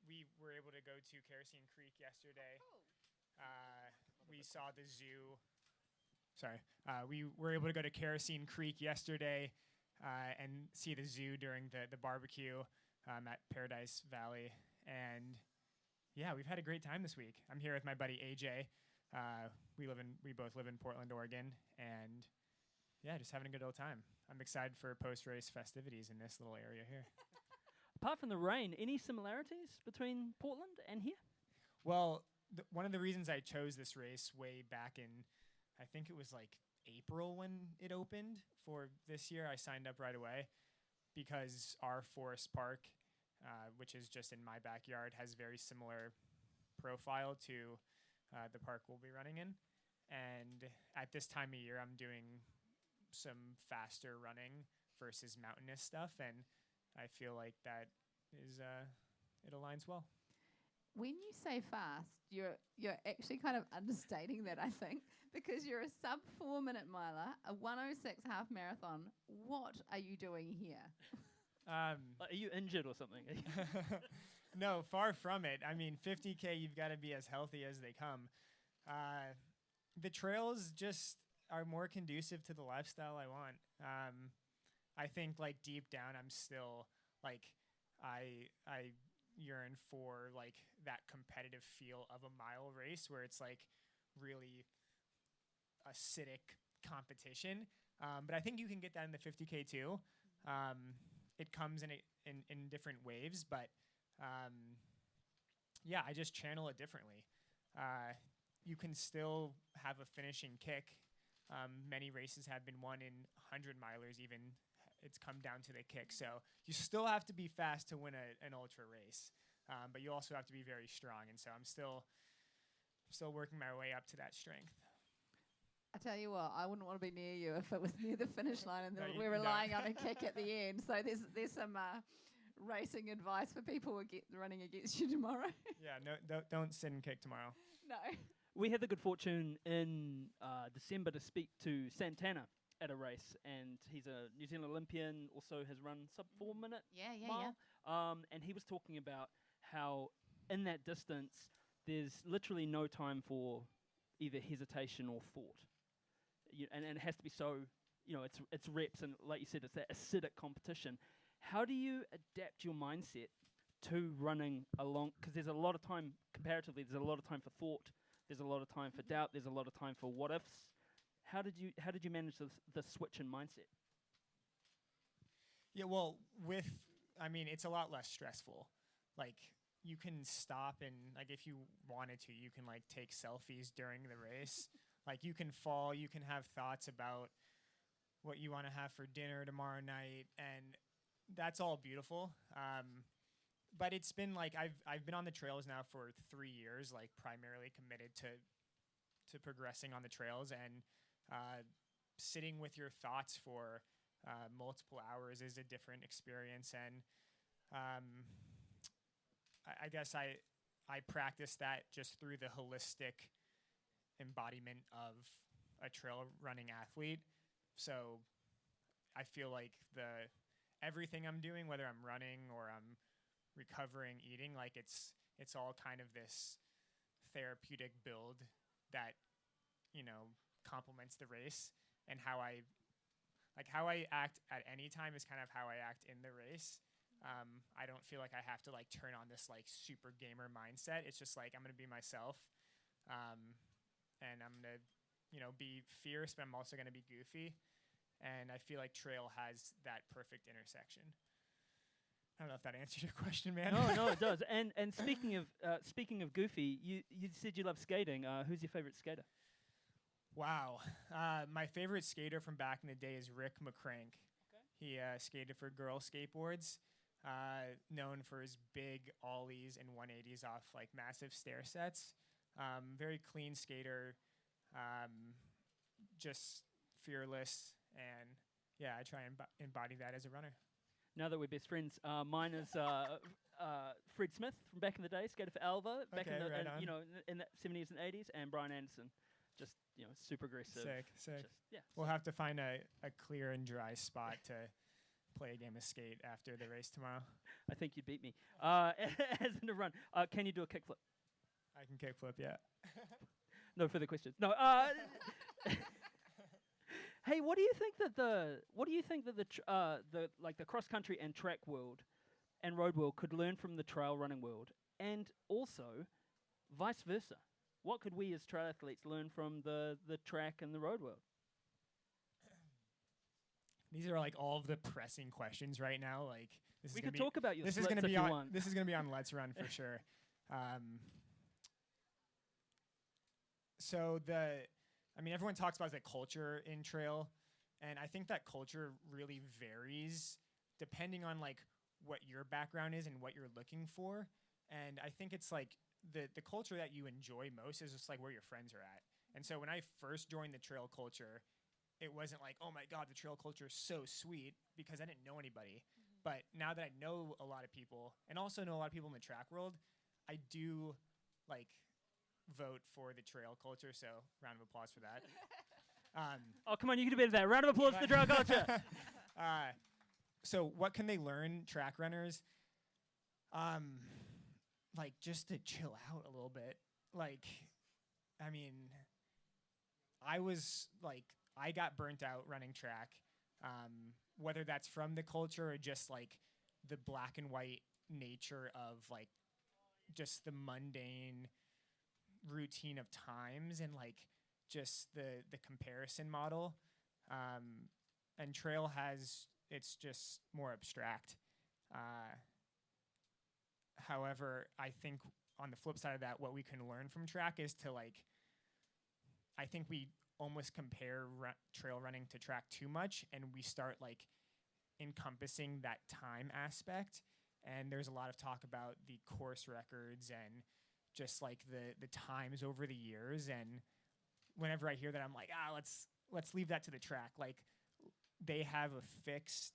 We were able to go to Kerosene Creek yesterday. We saw the zoo. Sorry, we were able to go to Kerosene Creek yesterday and see the zoo during the barbecue at Paradise Valley. And yeah, we've had a great time this week. I'm here with my buddy AJ. We both live in Portland, Oregon, and yeah, just having a good old time. I'm excited for post-race festivities in this little area here. Apart from the rain, any similarities between Portland and here? Well, one of the reasons I chose this race way back in, I think it was like April when it opened for this year, I signed up right away because our Forest Park, which is just in my backyard, has very similar profile to the park we'll be running in. And at this time of year, I'm doing some faster running versus mountainous stuff, and I feel like that is it aligns well. When you say fast, you're actually kind of understating that, I think, because you're a sub 4-minute miler, a 1:06 half marathon. What are you doing here? Are you injured or something? No, far from it. I mean, 50K, you've got to be as healthy as they come. The trails just are more conducive to the lifestyle I want. I think, like, deep down, I'm still, like, I yearn for, like, that competitive feel of a mile race where it's, like, really acidic competition. But I think you can get that in the 50K, too. It comes in different waves, but yeah, I just channel it differently. You can still have a finishing kick. Many races have been won in 100 milers even. It's come down to the kick. So you still have to be fast to win an ultra race, but you also have to be very strong. And so I'm still working my way up to that strength. I tell you what, I wouldn't want to be near you if it was near the finish line and No, we're relying on a kick at the end. So there's some racing advice for people who are running against you tomorrow. Yeah, no, don't sit and kick tomorrow. No. We had the good fortune in December to speak to Santana at a race, and he's a New Zealand Olympian, also has run sub 4-minute mile. And he was talking about how in that distance, there's literally no time for either hesitation or thought. And it has to be so it's reps, and like you said, it's that acidic competition. How do you adapt your mindset to running along? Because there's a lot of time, comparatively, there's a lot of time for thought, there's a lot of time for doubt, there's a lot of time for what ifs. How did you manage the switch in mindset? Yeah, well, it's a lot less stressful. Like, you can stop and, like, if you wanted to, you can, like, take selfies during the race. Like, you can fall, you can have thoughts about what you want to have for dinner tomorrow night, and that's all beautiful. But it's been, like, I've been on the trails now for 3 years, like, primarily committed to progressing on the trails, and sitting with your thoughts for multiple hours is a different experience, and I guess I practice that just through the holistic embodiment of a trail running athlete. So I feel like everything I'm doing, whether I'm running or I'm recovering, eating, like it's all kind of this therapeutic build that, complements the race, and how I act at any time is kind of how I act in the race. I don't feel like I have to like turn on this like super gamer mindset. It's just like I'm gonna be myself, and I'm gonna be fierce, but I'm also gonna be goofy. And I feel like trail has that perfect intersection. I don't know if that answered your question, man. No, it does. And speaking of goofy, you said you love skating. Who's your favorite skater? Wow, my favorite skater from back in the day is Rick McCrank. Okay. He skated for Girl Skateboards. Known for his big ollies and 180s off like massive stair sets. Very clean skater, just fearless, and yeah, I try and embody that as a runner. Now that we're best friends, mine is Fred Smith from back in the day, skated for Alva back in the right in the 70s and 80s, and Brian Anderson, just super aggressive. Sick. Just, yeah. We'll have to find a clear and dry spot to play a game of skate after the race tomorrow. I think you'd beat me. As in a run, can you do a kickflip? I can kickflip, yeah. No further questions. No. Hey, what do you think that the cross country and track world and road world could learn from the trail running world, and also vice versa? What could we as triathletes learn from the track and the road world? These are like all of the pressing questions right now. Like we could talk about your this splits is going to if be you on want. This is going to be on Let's Run for sure. So everyone talks about the culture in trail, and I think that culture really varies depending on like what your background is and what you're looking for. And I think it's like the culture that you enjoy most is just like where your friends are at. And so when I first joined the trail culture, it wasn't like, oh my God, the trail culture is so sweet, because I didn't know anybody. Mm-hmm. But now that I know a lot of people and also know a lot of people in the track world, I do like vote for the trail culture. So round of applause for that. Oh, come on, you can do better than that. Round of applause for the trail culture. So what can they learn, track runners? Like just to chill out a little bit. Like, I got burnt out running track, whether that's from the culture or just like the black and white nature of like just the mundane routine of times, and like just the comparison model. And trail it's just more abstract. However, I think on the flip side of that, what we can learn from track is to like, I think we almost compare trail running to track too much, and we start like encompassing that time aspect. And there's a lot of talk about the course records and just like the times over the years. And whenever I hear that, I'm like, let's leave that to the track. Like they have a fixed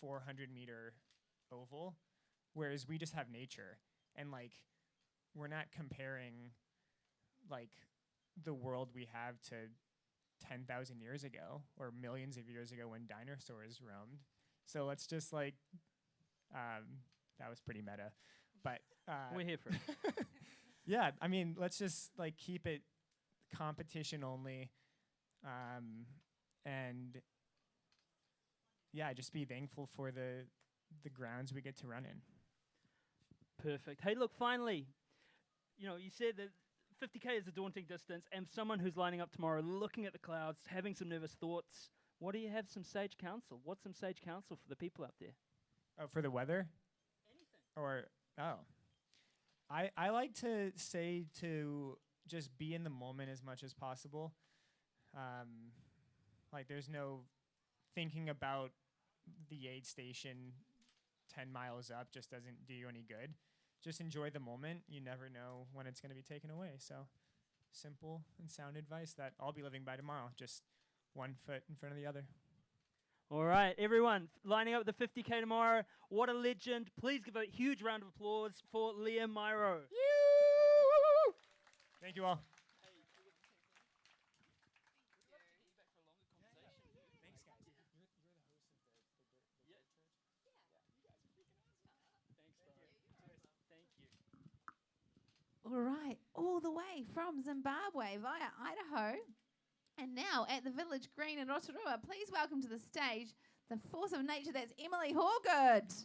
400-meter oval, whereas we just have nature. And like we're not comparing like the world we have to 10,000 years ago or millions of years ago when dinosaurs roamed. So let's just like, that was pretty meta, but we're here for it. Yeah, let's just like keep it competition only, and yeah, just be thankful for the grounds we get to run in. Perfect. Hey, look, finally, you said that 50K is a daunting distance, and someone who's lining up tomorrow, looking at the clouds, having some nervous thoughts, what do you have some sage counsel? What's some sage counsel for the people out there? Oh, for the weather? Anything. I like to say to just be in the moment as much as possible. Like there's no thinking about the aid station 10 miles up just doesn't do you any good. Just enjoy the moment. You never know when it's going to be taken away. So simple and sound advice that I'll be living by tomorrow. Just one foot in front of the other. All right, everyone, lining up the 50K tomorrow. What a legend. Please give a huge round of applause for Liam Myro. Thank you all. All right, all the way from Zimbabwe via Idaho. And now at the Village Green in Rotorua, please welcome to the stage the force of nature, that's Emily Hawgood.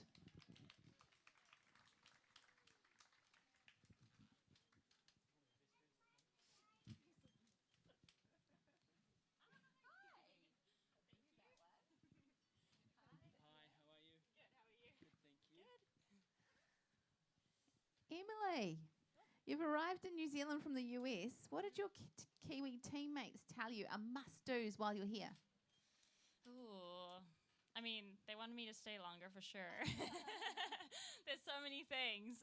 Emily, you've arrived in New Zealand from the US. What did your Kiwi teammates tell you are must-dos while you're here? Ooh, I mean, they wanted me to stay longer for sure. There's so many things.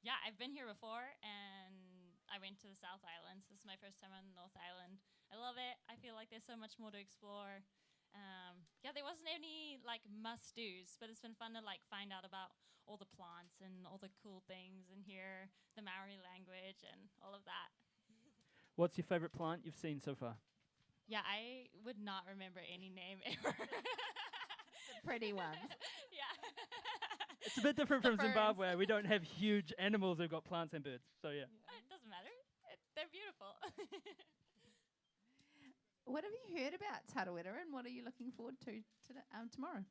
Yeah, I've been here before, and I went to the South Islands. This is my first time on the North Island. I love it. I feel like there's so much more to explore. Yeah, there wasn't any like must-dos, but it's been fun to like find out about all the plants and all the cool things and hear the Maori language and all of that. What's your favorite plant you've seen so far? Yeah, I would not remember any name ever. The pretty ones. Yeah. It's a bit different from ferns. Zimbabwe. We don't have huge animals. We've got plants and birds. So, yeah. It doesn't matter. They're beautiful. What have you heard about Tarawera, and what are you looking forward to tomorrow?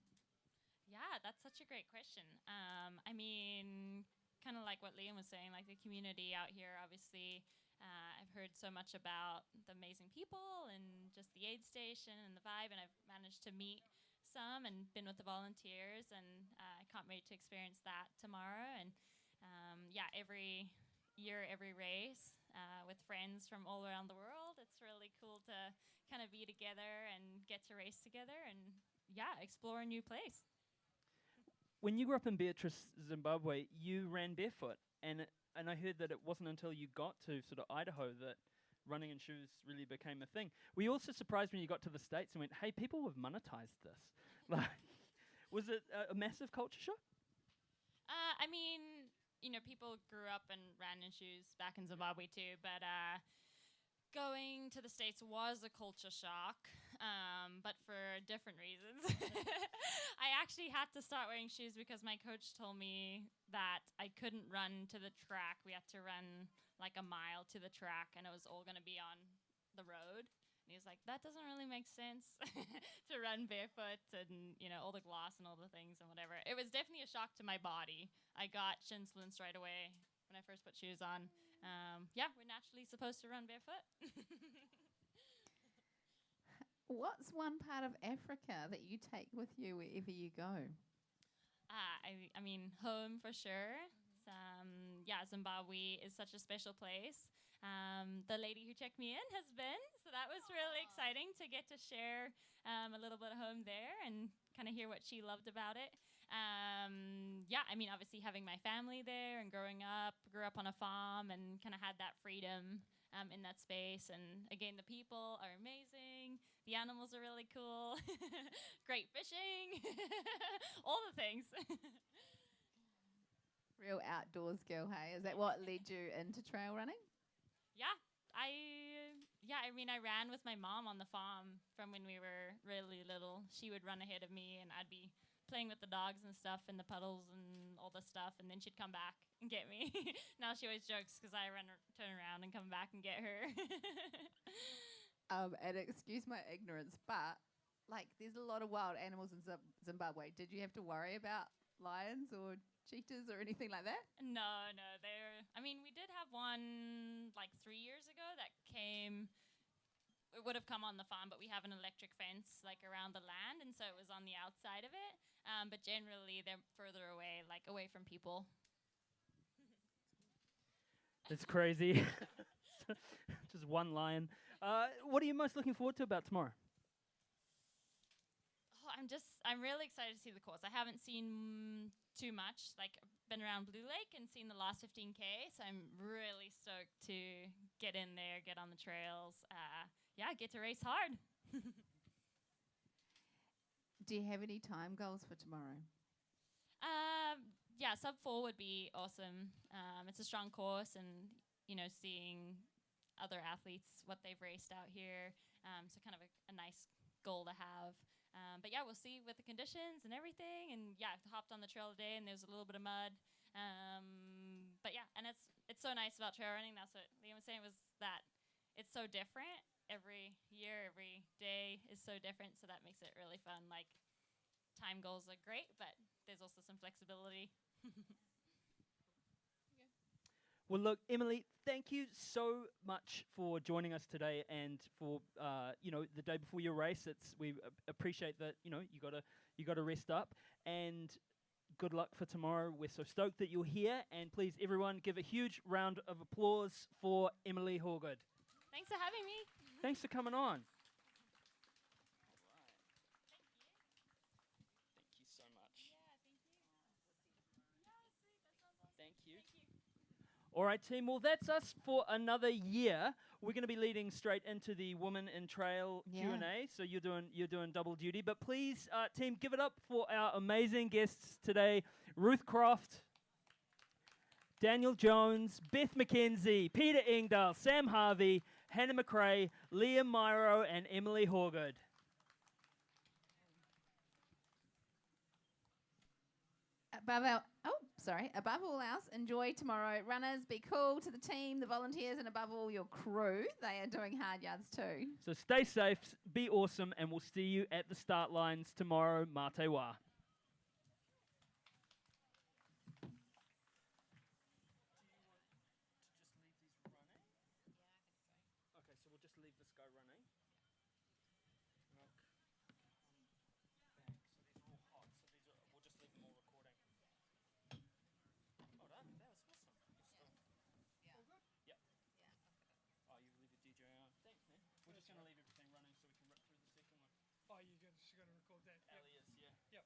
Yeah, that's such a great question. I mean, kind of like what Liam was saying, like the community out here, obviously, I've heard so much about the amazing people and just the aid station and the vibe, and I've managed to meet some and been with the volunteers, and I can't wait to experience that tomorrow. And yeah, every year, every race with friends from all around the world. It's really cool to kind of be together and get to race together and, yeah, explore a new place. When you grew up in Beatrice, Zimbabwe, you ran barefoot, and I heard that it wasn't until you got to sort of Idaho that running in shoes really became a thing. Were you also surprised when you got to the States and went, hey, people have monetized this? Like, was it a massive culture shock? I mean, you know, people grew up and ran in shoes back in Zimbabwe too, but going to the States was a culture shock, but for different reasons. I actually had to start wearing shoes because my coach told me that I couldn't run to the track. We had to run like a mile to the track, and it was all going to be on the road. And he was like, that doesn't really make sense to run barefoot and, you know, all the gloss and all the things and whatever. It was definitely a shock to my body. I got shin splints right away when I first put shoes on. Yeah, we're naturally supposed to run barefoot. What's one part of Africa that you take with you wherever you go? I mean, home for sure. Yeah, Zimbabwe is such a special place. The lady who checked me in has been, so that was really exciting to get to share a little bit of home there and kind of hear what she loved about it. Yeah, I mean, obviously having my family there and grew up on a farm and kind of had that freedom in that space. And again, the people are amazing. The animals are really cool. Great fishing. All the things. Real outdoors girl, hey? Is that what led you into trail running? Yeah, I mean, I ran with my mom on the farm from when we were really little. She would run ahead of me, and I'd be playing with the dogs and stuff in the puddles and all the stuff, and then she'd come back and get me. Now she always jokes because I turn around and come back and get her. And excuse my ignorance, but like, there's a lot of wild animals in Zimbabwe. Did you have to worry about lions or cheetahs or anything like that? No, I mean, we did have one like 3 years ago that came. It would have come on the farm, but we have an electric fence like around the land, and so it was on the outside of it. But generally, they're further away, like away from people. It's crazy. Just one lion. What are you most looking forward to about tomorrow? Oh, I'm really excited to see the course. I haven't seen too much. Like, I've been around Blue Lake and seen the last 15K, so I'm really stoked to get in there, get on the trails. Get to race hard. Do you have any time goals for tomorrow? Sub 4 would be awesome. It's a strong course, and seeing other athletes, what they've raced out here. So kind of a nice goal to have. We'll see with the conditions and everything. And I hopped on the trail today, and there's a little bit of mud. And it's so nice about trail running. That's what Liam was saying, was that it's so different. Every year, every day is so different. So that makes it really fun. Like, time goals are great, but there's also some flexibility. Well, look, Emily, thank you so much for joining us today, and for the day before your race. We appreciate that you got to rest up, and good luck for tomorrow. We're so stoked that you're here, and please, everyone, give a huge round of applause for Emily Horgood. Thanks for having me. Thanks for coming on. Thank you so much. Thank you. All right, team. Well, that's us for another year. We're going to be leading straight into the Women in Trail Q&A. So you're doing double duty. But please, team, give it up for our amazing guests today: Ruth Croft, Daniel Jones, Beth McKenzie, Peter Engdahl, Sam Harvey, Hannah McRae, Liam Myro, and Emily Horgood. Above all else, enjoy tomorrow. Runners, be cool to the team, the volunteers, and above all, your crew. They are doing hard yards too. So stay safe, be awesome, and we'll see you at the start lines tomorrow. Mā te wā. Oh, you're just going to record that? Ellie is, yeah. Yep.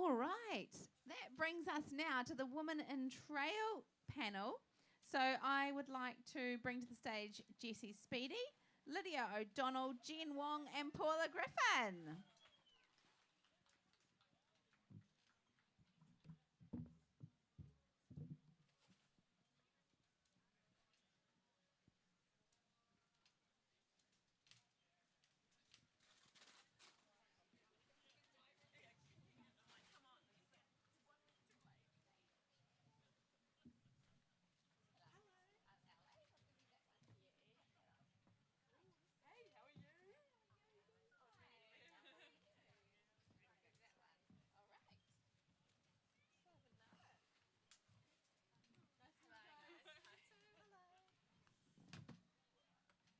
All right. That brings us now to the Women in Trail panel. So I would like to bring to the stage Jessie Speedy, Lydia O'Donnell, Jen Wong, and Paula Griffin.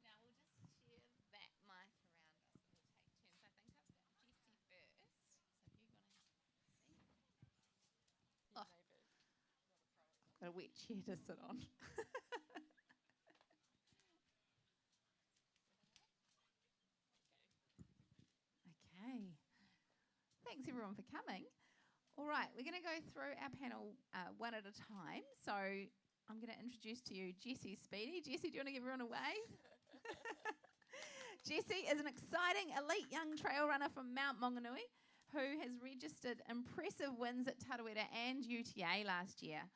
Now we'll just share that mic around us and we'll take turns. I think I've got Jessie first. So if you're going to... Oh, got a wet chair to sit on. Okay. Thanks everyone for coming. All right, we're going to go through our panel one at a time. So I'm going to introduce to you Jessie Speedy. Jessie, do you want to give everyone a wave? Jessie is an exciting elite young trail runner from Mount Maunganui who has registered impressive wins at Tarawera and UTA last year.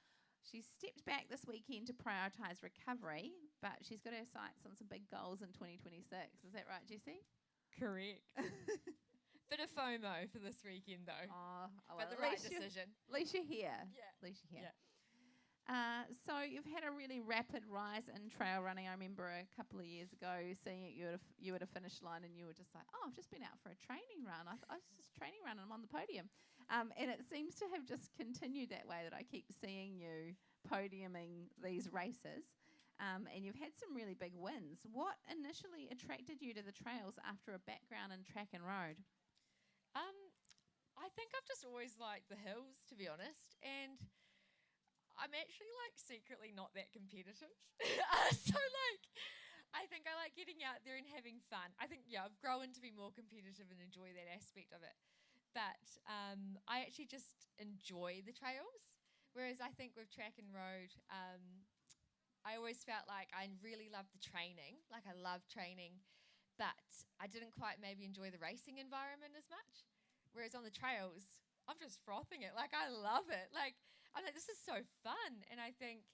She's stepped back this weekend to prioritise recovery, but she's got her sights on some big goals in 2026. Is that right, Jessie? Correct. Bit of FOMO for this weekend, though. Oh, but the right decision. At least you're here. Yeah. At least you're here. Yeah. So you've had a really rapid rise in trail running. I remember a couple of years ago seeing you at a finish line and you were just like, oh, I've just been out for a training run. I was just training run and I'm on the podium. And it seems to have just continued that way, that I keep seeing you podiuming these races. And you've had some really big wins. What initially attracted you to the trails after a background in track and road? I think I've just always liked the hills, to be honest, and I'm actually like secretly not that competitive. So like, I think I like getting out there and having fun. I think, yeah, I've grown to be more competitive and enjoy that aspect of it. But I actually just enjoy the trails, whereas I think with track and road, I always felt like I really loved the training, like I love training, but I didn't quite maybe enjoy the racing environment as much. Whereas on the trails, I'm just frothing it. Like, I love it. Like, I'm like, this is so fun. And I think,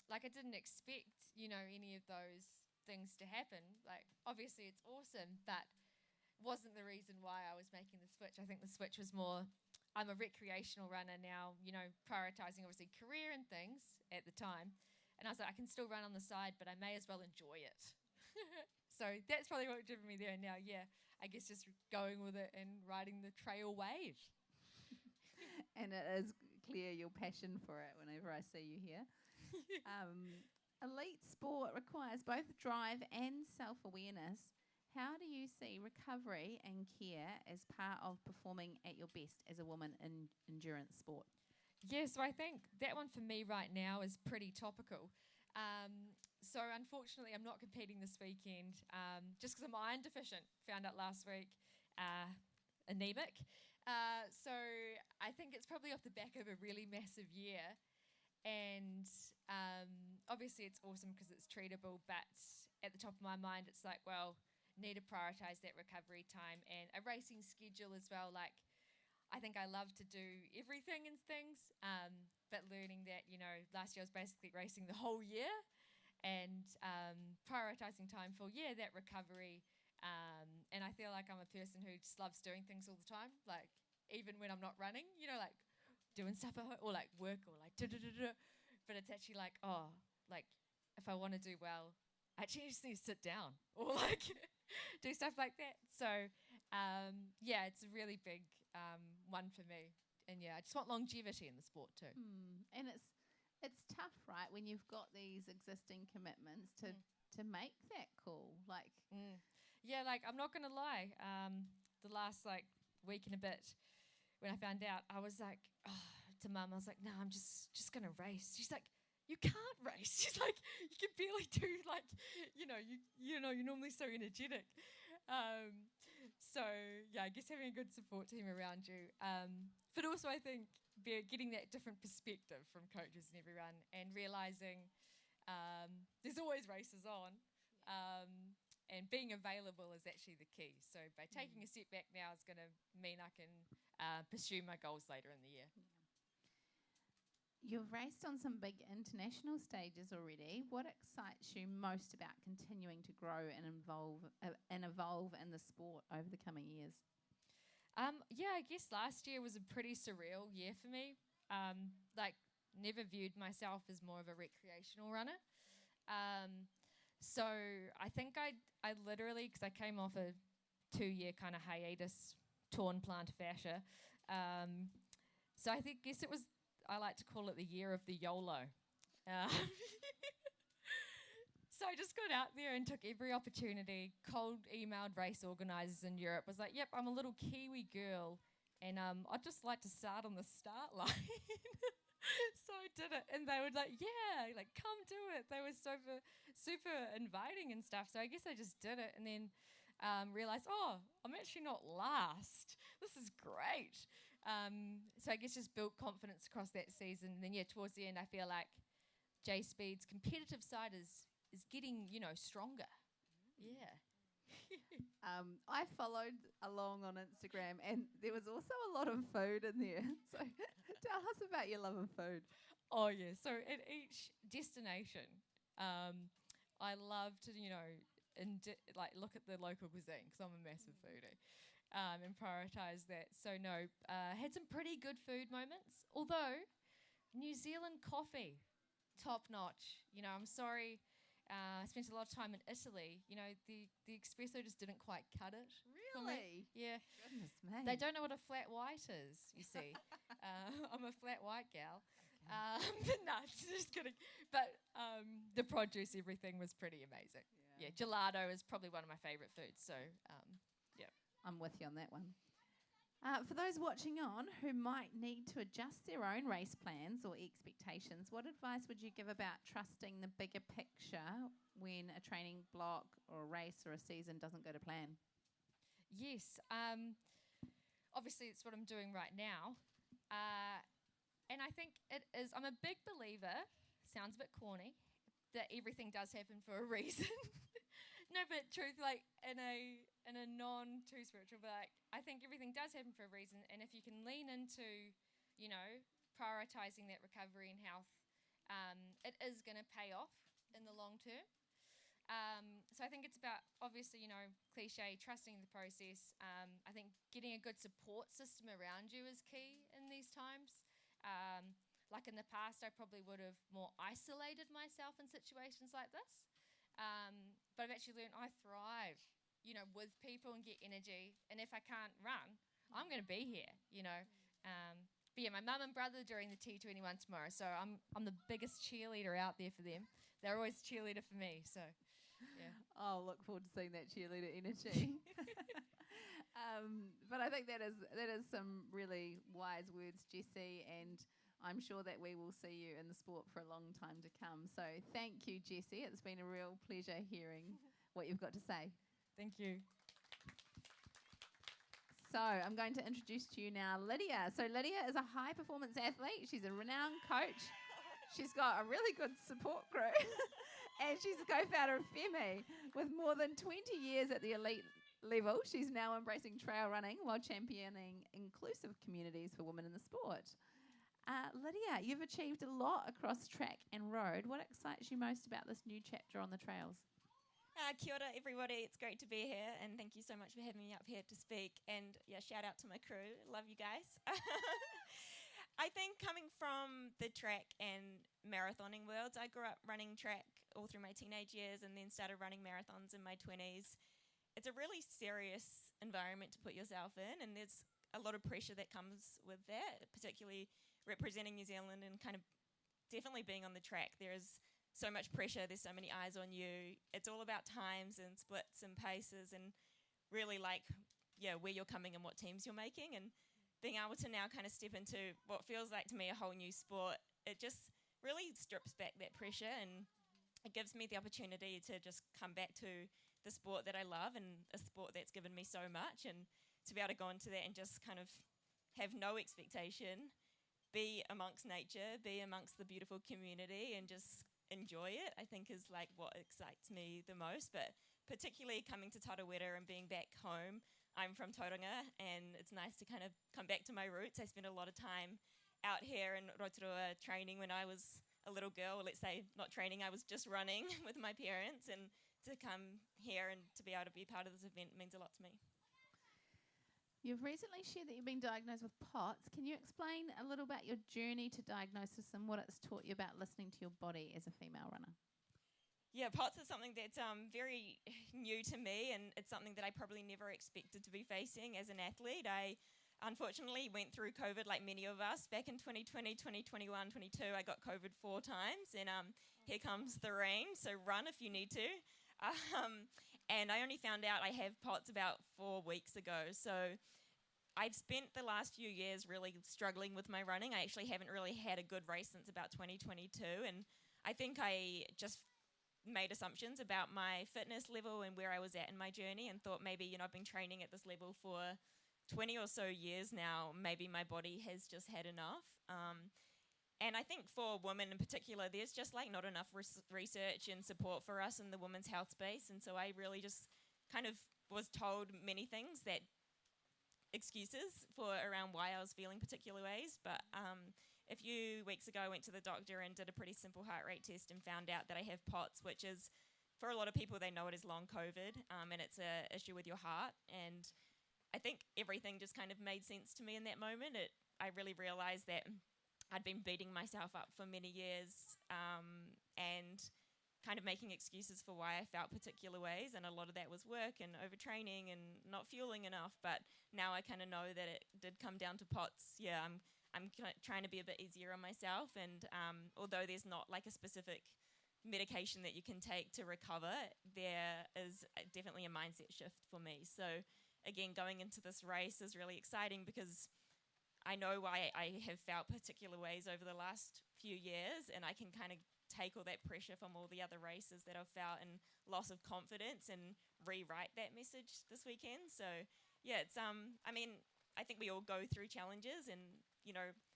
like, I didn't expect, any of those things to happen. Like, obviously it's awesome, but wasn't the reason why I was making the switch. I think the switch was more, I'm a recreational runner now, prioritizing obviously career and things at the time. And I was like, I can still run on the side, but I may as well enjoy it. So that's probably what driven me there. And now, yeah, I guess just going with it and riding the trail wave. And it is clear your passion for it whenever I see you here. Elite sport requires both drive and self-awareness. How do you see recovery and care as part of performing at your best as a woman in endurance sport? Yeah, so I think that one for me right now is pretty topical. So unfortunately, I'm not competing this weekend just because I'm iron deficient. Found out last week, anemic. So I think it's probably off the back of a really massive year. And obviously it's awesome because it's treatable, but at the top of my mind, it's like, well, need to prioritise that recovery time and a racing schedule as well. Like, I think I love to do everything and things, but learning that, last year I was basically racing the whole year and prioritising time for, that recovery. And I feel like I'm a person who just loves doing things all the time, like even when I'm not running, like doing stuff at home or like work or like da-da-da-da. But it's actually like, like if I want to do well, I actually just need to sit down or like do stuff like that. So, it's a really big one for me. And I just want longevity in the sport too. And it's tough, right, when you've got these existing commitments to make that call. Like, yeah, like I'm not gonna lie. The last like week and a bit, when I found out, I was like, to Mum, I was like, no, I'm just gonna race. She's like, you can't race. She's like, you can barely do like, you're normally so energetic. So So yeah, I guess having a good support team around you, but also I think getting that different perspective from coaches and everyone, and realizing there's always races on, and being available is actually the key. So by taking a step back now is going to mean I can pursue my goals later in the year. You've raced on some big international stages already. What excites you most about continuing to grow and evolve in the sport over the coming years? Yeah, I guess last year was a pretty surreal year for me. Never viewed myself as more of a recreational runner. So I think I literally, because I came off a 2-year kind of hiatus, torn plantar fascia. So I guess it was, I like to call it the year of the YOLO. So I just got out there and took every opportunity, cold emailed race organisers in Europe, was like, yep, I'm a little Kiwi girl, and I'd just like to start on the start line. So I did it, and they were like, yeah, like, come do it. They were super inviting and stuff, so I guess I just did it, and then realised, oh, I'm actually not last. This is great. So I guess just built confidence across that season, and then, yeah, towards the end, I feel like J-Speed's competitive side is getting, stronger. Yeah. I followed along on Instagram, and there was also a lot of food in there. So tell us about your love of food. Oh, yeah. So at each destination, I love to, look at the local cuisine, because I'm a massive foodie, and prioritise that. So, had some pretty good food moments, although New Zealand coffee, top notch. I'm sorry. I spent a lot of time in Italy. The espresso just didn't quite cut it. Really? Yeah. Goodness me. They don't know what a flat white is, you see. I'm a flat white gal. Okay. But no, just kidding. But the produce, everything was pretty amazing. Yeah, gelato is probably one of my favourite foods. So, yeah. I'm with you on that one. For those watching on who might need to adjust their own race plans or expectations, what advice would you give about trusting the bigger picture when a training block or a race or a season doesn't go to plan? Yes. Obviously, it's what I'm doing right now. And I think it is, I'm a big believer, sounds a bit corny, that everything does happen for a reason. No, but truth, in a non-too spiritual, but I think everything does happen for a reason, and if you can lean into, prioritising that recovery and health, it is going to pay off in the long term. So I think it's about, obviously, cliche, trusting the process. I think getting a good support system around you is key in these times. Like in the past, I probably would have more isolated myself in situations like this. But I've actually learned I thrive, with people and get energy. And if I can't run, I'm going to be here, But yeah, my mum and brother during the T21 tomorrow. So I'm the biggest cheerleader out there for them. They're always cheerleader for me. So, yeah. Oh, look forward to seeing that cheerleader energy. But I think that is some really wise words, Jessie, and I'm sure that we will see you in the sport for a long time to come. So thank you, Jessie. It's been a real pleasure hearing what you've got to say. Thank you. So I'm going to introduce to you now Lydia. So Lydia is a high-performance athlete. She's a renowned coach. She's got a really good support group. And she's a co-founder of FEMI. With more than 20 years at the elite level, she's now embracing trail running while championing inclusive communities for women in the sport. Lydia, you've achieved a lot across track and road. What excites you most about this new chapter on the trails? Kia ora, everybody. It's great to be here, and thank you so much for having me up here to speak. And yeah, shout out to my crew. Love you guys. I think coming from the track and marathoning worlds, I grew up running track all through my teenage years and then started running marathons in my 20s. It's a really serious environment to put yourself in, and there's a lot of pressure that comes with that, particularly representing New Zealand and kind of definitely being on the track. There is so much pressure, there's so many eyes on you. It's all about times and splits and paces and really where you're coming and what teams you're making, and being able to now kind of step into what feels like to me a whole new sport. It just really strips back that pressure, and it gives me the opportunity to just come back to the sport that I love and a sport that's given me so much, and to be able to go into that and just kind of have no expectation, be amongst nature, be amongst the beautiful community and just enjoy it, I think is like what excites me the most. But particularly coming to Tarawera and being back home, I'm from Pottinger, and it's nice to kind of come back to my roots. I spent a lot of time out here in Rotorua training when I was a little girl. Let's say not training, I was just running with my parents, and to come here and to be able to be part of this event means a lot to me. You've recently shared that you've been diagnosed with POTS. Can you explain a little about your journey to diagnosis and what it's taught you about listening to your body as a female runner? Yeah, POTS is something that's very new to me, and it's something that I probably never expected to be facing as an athlete. I unfortunately went through COVID like many of us. Back in 2020, 2021, 22, I got COVID 4 times, and here comes the rain, so run if you need to. And I only found out I have POTS about 4 weeks ago, so I've spent the last few years really struggling with my running. I actually haven't really had a good race since about 2022, and I think I just made assumptions about my fitness level and where I was at in my journey, and thought maybe, I've been training at this level for 20 or so years now, maybe my body has just had enough. And I think for women in particular, there's just like not enough research and support for us in the women's health space, and so I really just kind of was told many things, that excuses for around why I was feeling particular ways. But a few weeks ago, I went to the doctor and did a pretty simple heart rate test and found out that I have POTS, which is, for a lot of people, they know it as long COVID, and it's an issue with your heart. And I think everything just kind of made sense to me in that moment. I really realised that I'd been beating myself up for many years and kind of making excuses for why I felt particular ways, and a lot of that was work and overtraining and not fueling enough. But now I kind of know that it did come down to POTS. Yeah, I'm trying to be a bit easier on myself, and although there's not like a specific medication that you can take to recover, there is definitely a mindset shift for me. So again, going into this race is really exciting because I know why I have felt particular ways over the last few years, and I can kind of take all that pressure from all the other races that I've felt and loss of confidence and rewrite that message this weekend. So yeah, it's I mean, I think we all go through challenges, and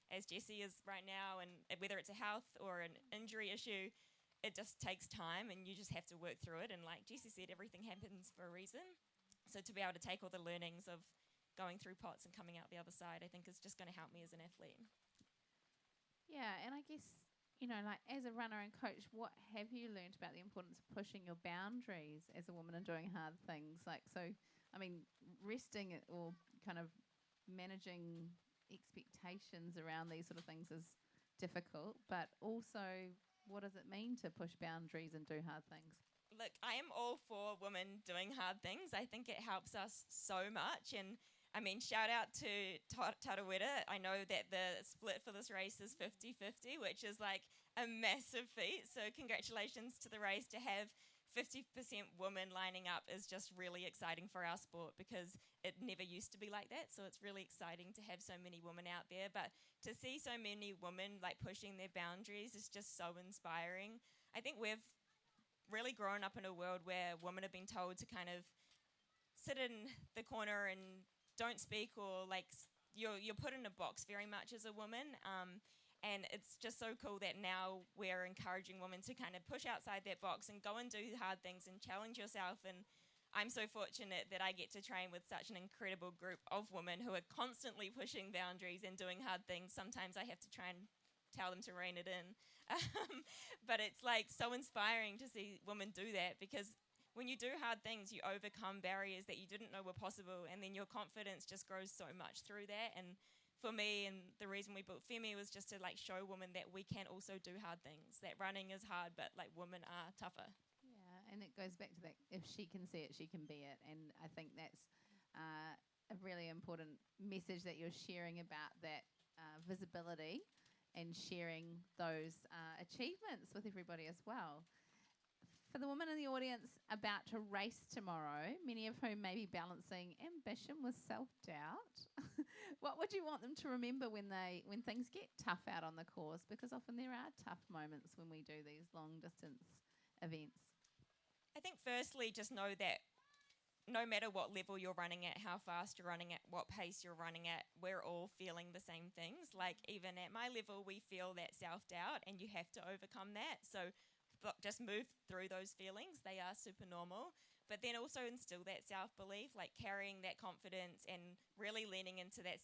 as Jessie is right now, and whether it's a health or an injury issue, it just takes time, and you just have to work through it. And like Jessie said, everything happens for a reason. So to be able to take all the learnings of going through POTS and coming out the other side, I think is just going to help me as an athlete. Yeah, and I guess, like as a runner and coach, what have you learned about the importance of pushing your boundaries as a woman and doing hard things? Like, so, I mean, resting or kind of managing expectations around these sort of things is difficult, but also what does it mean to push boundaries and do hard things? Look, I am all for women doing hard things. I think it helps us so much, and I mean, shout out to Tarawera. I know that the split for this race is 50-50, which is like a massive feat, so congratulations to the race. To have 50% women lining up is just really exciting for our sport, because it never used to be like that. So it's really exciting to have so many women out there. But to see so many women like pushing their boundaries is just so inspiring. I think we've really grown up in a world where women have been told to kind of sit in the corner and don't speak, or like you're put in a box very much as a woman. And it's just so cool that now we're encouraging women to kind of push outside that box and go and do hard things and challenge yourself. And I'm so fortunate that I get to train with such an incredible group of women who are constantly pushing boundaries and doing hard things. Sometimes I have to try and tell them to rein it in. But it's like so inspiring to see women do that, because when you do hard things, you overcome barriers that you didn't know were possible, and then your confidence just grows so much through that. And for me, and the reason we built Femi was just to like show women that we can also do hard things, that running is hard, but like women are tougher. Yeah, and it goes back to that, if she can see it, she can be it. And I think that's a really important message that you're sharing about that visibility and sharing those achievements with everybody as well. For the women in the audience about to race tomorrow, many of whom may be balancing ambition with self-doubt, what would you want them to remember when things get tough out on the course? Because often there are tough moments when we do these long-distance events. I think firstly, just know that no matter what level you're running at, how fast you're running at, what pace you're running at, we're all feeling the same things. Like even at my level, we feel that self-doubt and you have to overcome that. So just move through those feelings. They are super normal. But then also instill that self-belief, like carrying that confidence and really leaning into that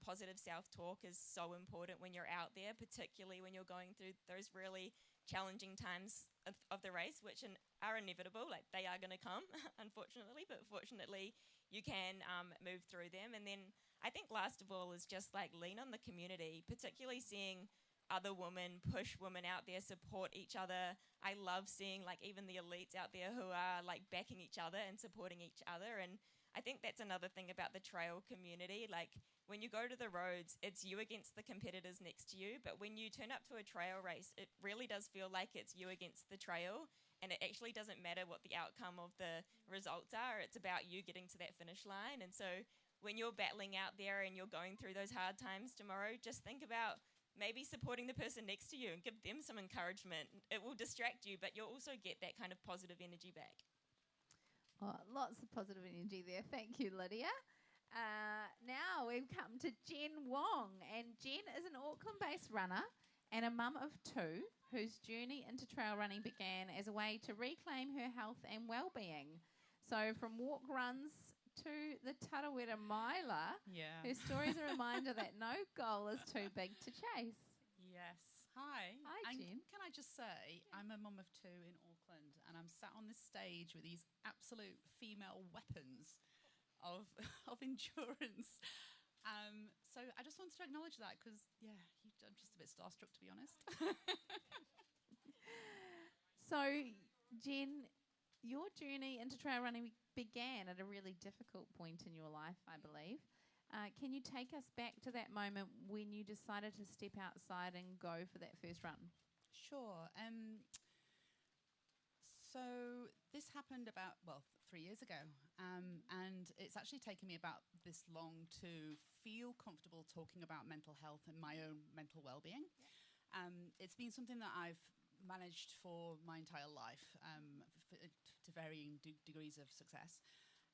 positive self-talk is so important when you're out there, particularly when you're going through those really challenging times of the race, which are inevitable. Like they are going to come, unfortunately, but fortunately you can move through them. And then I think last of all is just like lean on the community, particularly seeing other women push women out there, support each other. I love seeing like even the elites out there who are like backing each other and supporting each other. And I think that's another thing about the trail community. Like when you go to the roads, it's you against the competitors next to you. But when you turn up to a trail race, it really does feel like it's you against the trail. And it actually doesn't matter what the outcome of the results are. It's about you getting to that finish line. And so when you're battling out there and you're going through those hard times tomorrow, just think about maybe supporting the person next to you and give them some encouragement. It will distract you, but you'll also get that kind of positive energy back. Oh, lots of positive energy there. Thank you, Lydia. Now we've come to Jen Wong, and Jen is an Auckland-based runner and a mum of two whose journey into trail running began as a way to reclaim her health and well-being. So from walk runs to the Tarawera miler, her story is a reminder that no goal is too big to chase. Yes. Hi. Hi, Jen. Can I just say, I'm a mum of two in Auckland, and I'm sat on this stage with these absolute female weapons of endurance. So I just wanted to acknowledge that because, I'm just a bit starstruck, to be honest. So, Jen, your journey into trail running began at a really difficult point in your life, I believe. Can you take us back to that moment when you decided to step outside and go for that first run? Sure. So this happened about, 3 years ago. And it's actually taken me about this long to feel comfortable talking about mental health and my own mental well-being. It's been something that I've managed for my entire life to varying degrees of success.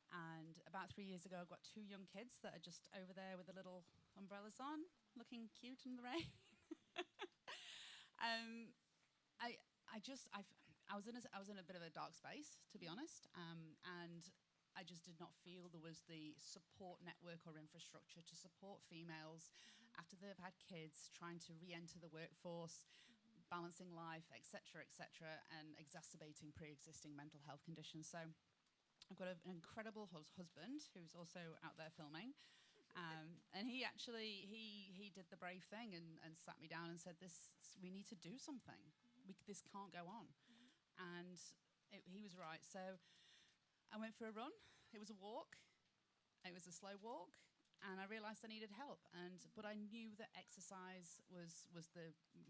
And about 3 years ago, I've got two young kids that are just over there with the little umbrellas on, looking cute in the rain. I was in a bit of a dark space, to be honest, and I just did not feel there was the support network or infrastructure to support females after they've had kids, trying to re-enter the workforce, balancing life, etc., and exacerbating pre-existing mental health conditions. So I've got an incredible husband who's also out there filming, and he actually he did the brave thing and sat me down and said, we need to do something. This can't go on. And he was right. So I went for a run. It was a walk. It was a slow walk. And I realised I needed help. But I knew that exercise was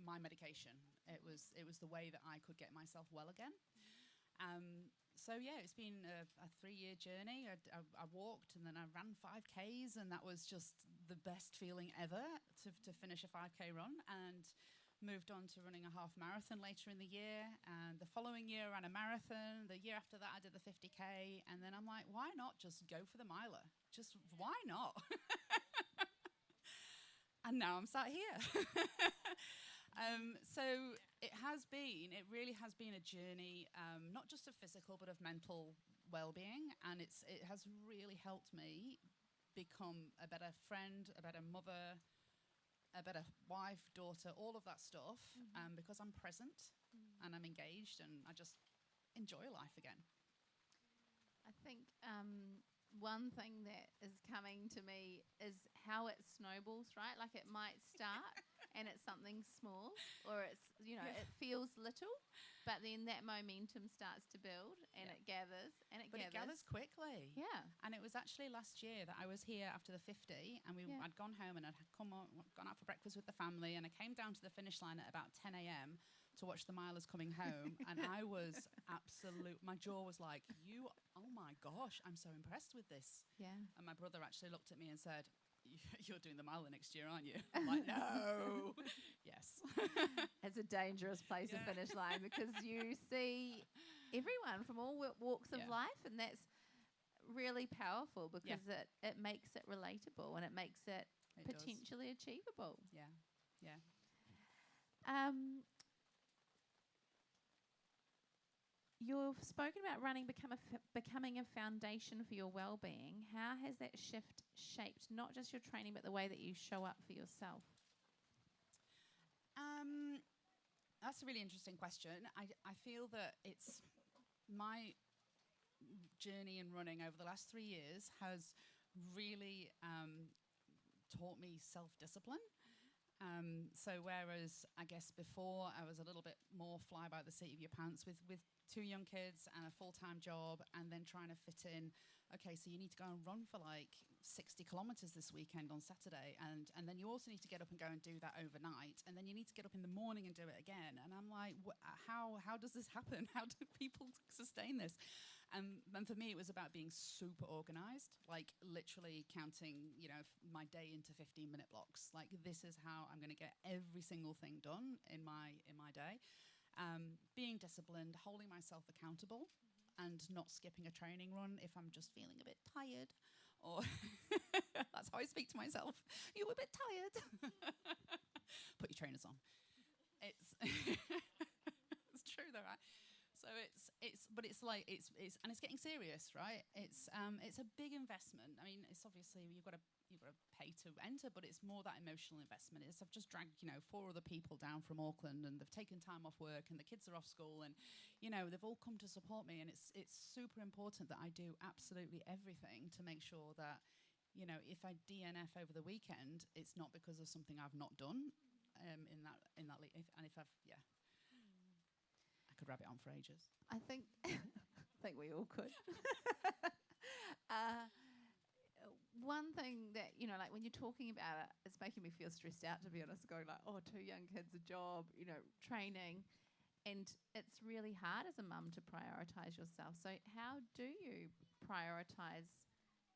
my medication. It was the way that I could get myself well again. So it's been a 3-year journey. I walked and then I ran 5Ks, and that was just the best feeling ever to finish a 5K run. And moved on to running a half marathon later in the year, and the following year I ran a marathon. The year after that I did the 50K, and then I'm like, why not just go for the miler? Just why not? And now I'm sat here. So it really has been a journey, not just of physical but of mental well-being, and it has really helped me become a better friend, a better mother, a better wife, daughter, all of that stuff, because I'm present and I'm engaged and I just enjoy life again. I think one thing that is coming to me is how it snowballs, right? Like it might start and it's something small, or it's, it feels little, but then that momentum starts to build and it gathers and it gathers. It gathers quickly. Yeah. And it was actually last year that I was here after the 50, and I'd gone home and I'd gone out for breakfast with the family, and I came down to the finish line at about 10 a.m. to watch the milers coming home, and I was my jaw was like, oh my gosh, I'm so impressed with this. Yeah. And my brother actually looked at me and said, you're doing the miler next year, aren't you? I'm like, no. Yes. It's a dangerous place to finish line, because you see everyone from all walks of Yeah. life, and that's really powerful because it makes it relatable and it makes it It does. potentially achievable. Yeah. Yeah. You've spoken about running becoming a foundation for your well-being. How has that shift shaped not just your training but the way that you show up for yourself? That's a really interesting question. I feel that it's my journey in running over the last 3 years has really taught me self-discipline. So whereas I guess before I was a little bit more fly by the seat of your pants with 2 young kids and a full-time job, and then trying to fit in, okay, so you need to go and run for like 60 kilometers this weekend on Saturday, and then you also need to get up and go and do that overnight, and then you need to get up in the morning and do it again. And I'm like, how does this happen? How do people sustain this? And for me, it was about being super organized, like literally counting, my day into 15-minute blocks. Like, this is how I'm going to get every single thing done in my day. Being disciplined, holding myself accountable, and not skipping a training run if I'm just feeling a bit tired. Or that's how I speak to myself. You're a bit tired. Put your trainers on. It's it's true though, right? So it's getting serious, right? It's a big investment. I mean, it's obviously you've got to pay to enter, but it's more that emotional investment. I've just dragged 4 other people down from Auckland, and they've taken time off work, and the kids are off school, and they've all come to support me, and it's super important that I do absolutely everything to make sure that if I DNF over the weekend, it's not because of something I've not done. I could wrap it on for ages. I think we all could. One thing that, like when you're talking about it, it's making me feel stressed out, to be honest, going like, 2 young kids, a job, training. And it's really hard as a mum to prioritise yourself. So how do you prioritise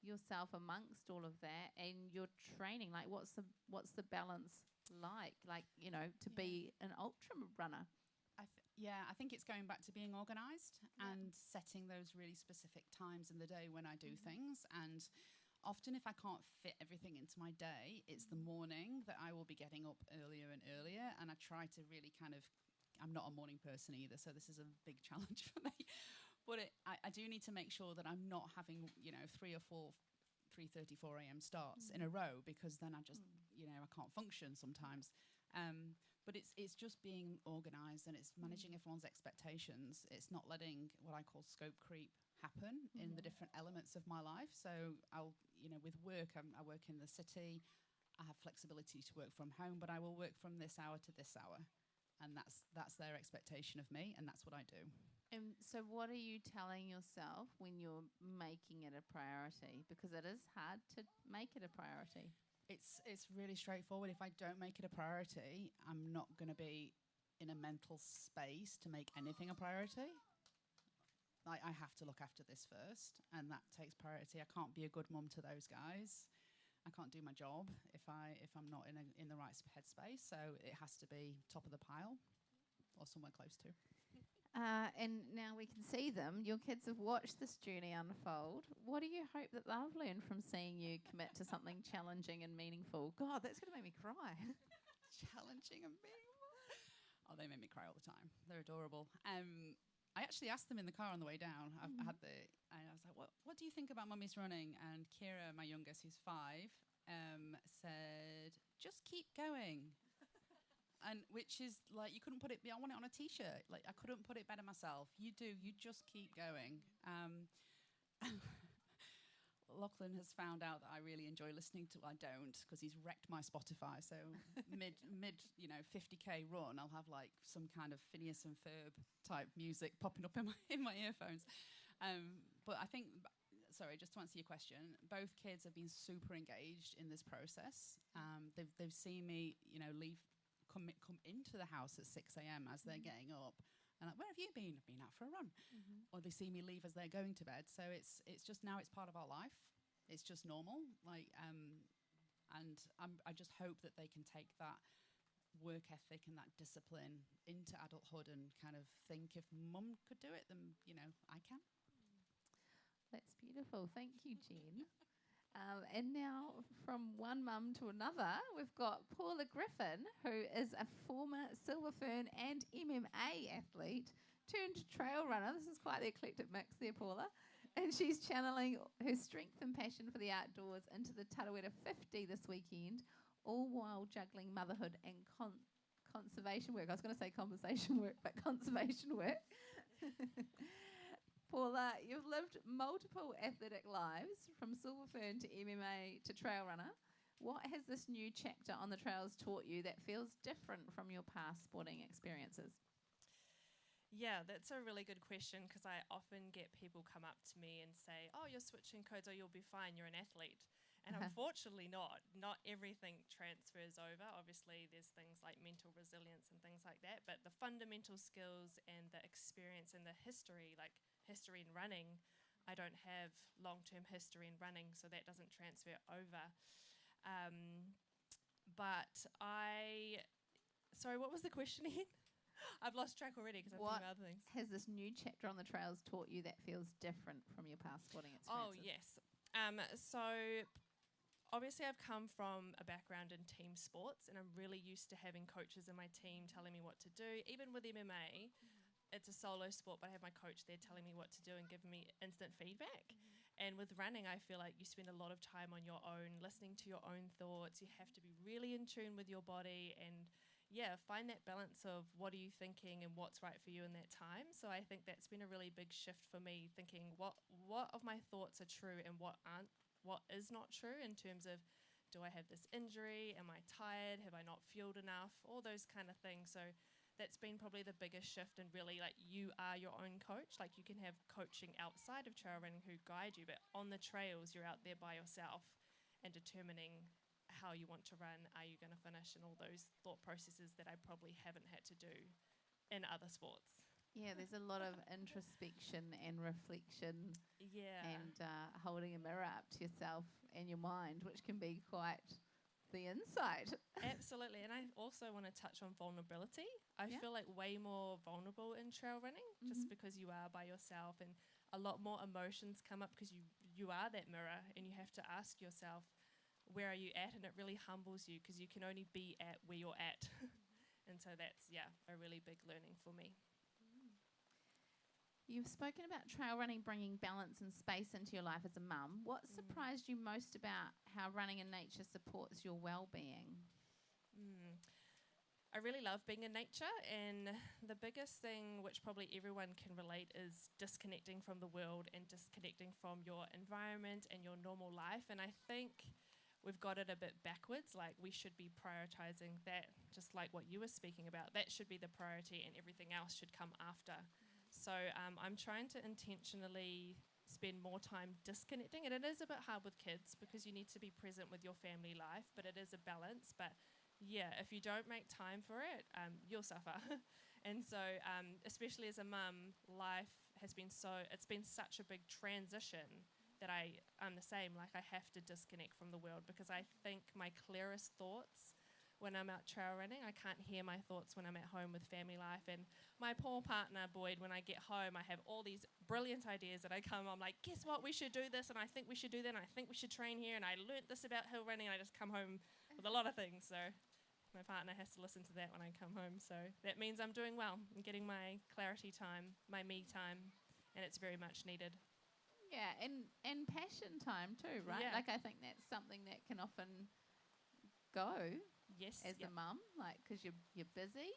yourself amongst all of that and your training? Like, what's the balance like? Like, to be an ultra runner. I think it's going back to being organised and setting those really specific times in the day when I do things. And often if I can't fit everything into my day, it's the morning that I will be getting up earlier and earlier. And I try to really I'm not a morning person either, so this is a big challenge for me. But I do need to make sure that I'm not having, 3 or 4 3:30, 4 a.m. starts in a row, because then I just, I can't function sometimes. But it's just being organised, and it's managing everyone's expectations. It's not letting what I call scope creep happen in the different elements of my life. So I'll, with work, I work in the city. I have flexibility to work from home, but I will work from this hour to this hour. And that's their expectation of me, and that's what I do. And so what are you telling yourself when you're making it a priority? Because it is hard to make it a priority. It's really straightforward. If I don't make it a priority, I'm not going to be in a mental space to make anything a priority. Like, I have to look after this first, and that takes priority. I can't be a good mum to those guys. I can't do my job if I'm not in the right headspace. So it has to be top of the pile or somewhere close to. And now we can see them. Your kids have watched this journey unfold. What do you hope that they'll learn from seeing you commit to something challenging and meaningful? God, that's going to make me cry. Challenging and meaningful. Oh, they make me cry all the time. They're adorable. I actually asked them in the car on the way down. I was like, what do you think about Mummy's running? And Kira, my youngest, who's 5, said, just keep going. And which is like, you couldn't put it, I want it on a t-shirt. Like, I couldn't put it better myself. You do, you just keep going. Lachlan has found out that I really enjoy listening to, I don't, because he's wrecked my Spotify. So mid 50K run, I'll have like some kind of Phineas and Ferb type music popping up in my earphones. But I think, sorry, just to answer your question, both kids have been super engaged in this process. They've seen me, come into the house at 6 a.m. as they're getting up, and like, where have you been? I've been out for a run. Or they see me leave as they're going to bed. So it's just now it's part of our life. It's just normal. Like, and I just hope that they can take that work ethic and that discipline into adulthood, and kind of think if mum could do it, then, you know, I can. That's beautiful. Thank you, Jen. And now from one mum to another, we've got Paula Griffin, who is a former Silver Fern and MMA athlete turned trail runner. This is quite the eclectic mix there, Paula. And she's channeling her strength and passion for the outdoors into the Tarawera 50 this weekend, all while juggling motherhood and conservation work. I was going to say conversation work, but conservation work. Paula, you've lived multiple athletic lives, from Silver Fern to MMA to trail runner. What has this new chapter on the trails taught you that feels different from your past sporting experiences? Yeah, that's a really good question, because I often get people come up to me and say, oh, you're switching codes, oh, you'll be fine, you're an athlete. And unfortunately not. Not everything transfers over. Obviously, there's things like mental resilience and things like that, but the fundamental skills and the experience and the history, like history in running, I don't have long-term history in running, so that doesn't transfer over. Sorry, what was the question again? I've lost track already because I'm thinking about other things. Has this new chapter on the trails taught you that feels different from your past sporting experiences? Oh, yes. So obviously I've come from a background in team sports, and I'm really used to having coaches in my team telling me what to do. Even with MMA, it's a solo sport, but I have my coach there telling me what to do and giving me instant feedback. And with running, I feel like you spend a lot of time on your own, listening to your own thoughts. You have to be really in tune with your body and, find that balance of what are you thinking and what's right for you in that time. So I think that's been a really big shift for me, thinking what of my thoughts are true and what is not true, in terms of, do I have this injury? Am I tired? Have I not fueled enough? All those kind of things. So that's been probably the biggest shift, and really, like, you are your own coach. Like, you can have coaching outside of trail running who guide you, but on the trails you're out there by yourself and determining how you want to run, are you going to finish, and all those thought processes that I probably haven't had to do in other sports. Yeah, there's a lot of introspection and reflection, and holding a mirror up to yourself and your mind, which can be quite the insight. Absolutely. And I also want to touch on vulnerability. I feel like way more vulnerable in trail running, just because you are by yourself, and a lot more emotions come up because you are that mirror, and you have to ask yourself, where are you at? And it really humbles you, because you can only be at where you're at. And so that's, a really big learning for me. You've spoken about trail running bringing balance and space into your life as a mum. What surprised you most about how running in nature supports your well-being? I really love being in nature, and the biggest thing, which probably everyone can relate, is disconnecting from the world and disconnecting from your environment and your normal life. And I think we've got it a bit backwards. Like, we should be prioritizing that, just like what you were speaking about. That should be the priority, and everything else should come after. So I'm trying to intentionally spend more time disconnecting, and it is a bit hard with kids because you need to be present with your family life, but it is a balance. But if you don't make time for it, you'll suffer. And so especially as a mum, life has been it's been such a big transition that I'm the same. Like, I have to disconnect from the world, because I think my clearest thoughts when I'm out trail running, I can't hear my thoughts when I'm at home with family life. And my poor partner, Boyd, when I get home, I have all these brilliant ideas that I'm like, guess what, we should do this, and I think we should do that, and I think we should train here, and I learnt this about hill running, and I just come home with a lot of things. So my partner has to listen to that when I come home. So that means I'm doing well. I'm getting my clarity time, my me time, and it's very much needed. Yeah, and passion time too, right? Yeah. Like, I think that's something that can often go as a mum, like, because you're busy,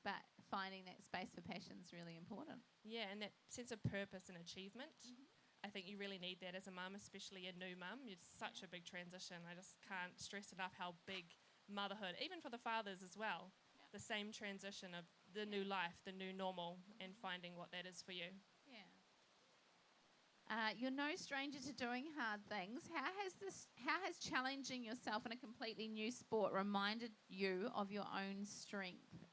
but finding that space for passion is really important. Yeah, and that sense of purpose and achievement. I think you really need that as a mum, especially a new mum. It's such a big transition. I just can't stress enough how big motherhood, even for the fathers as well, the same transition of the new life, the new normal, and finding what that is for you. You're no stranger to doing hard things. How has challenging yourself in a completely new sport reminded you of your own strength?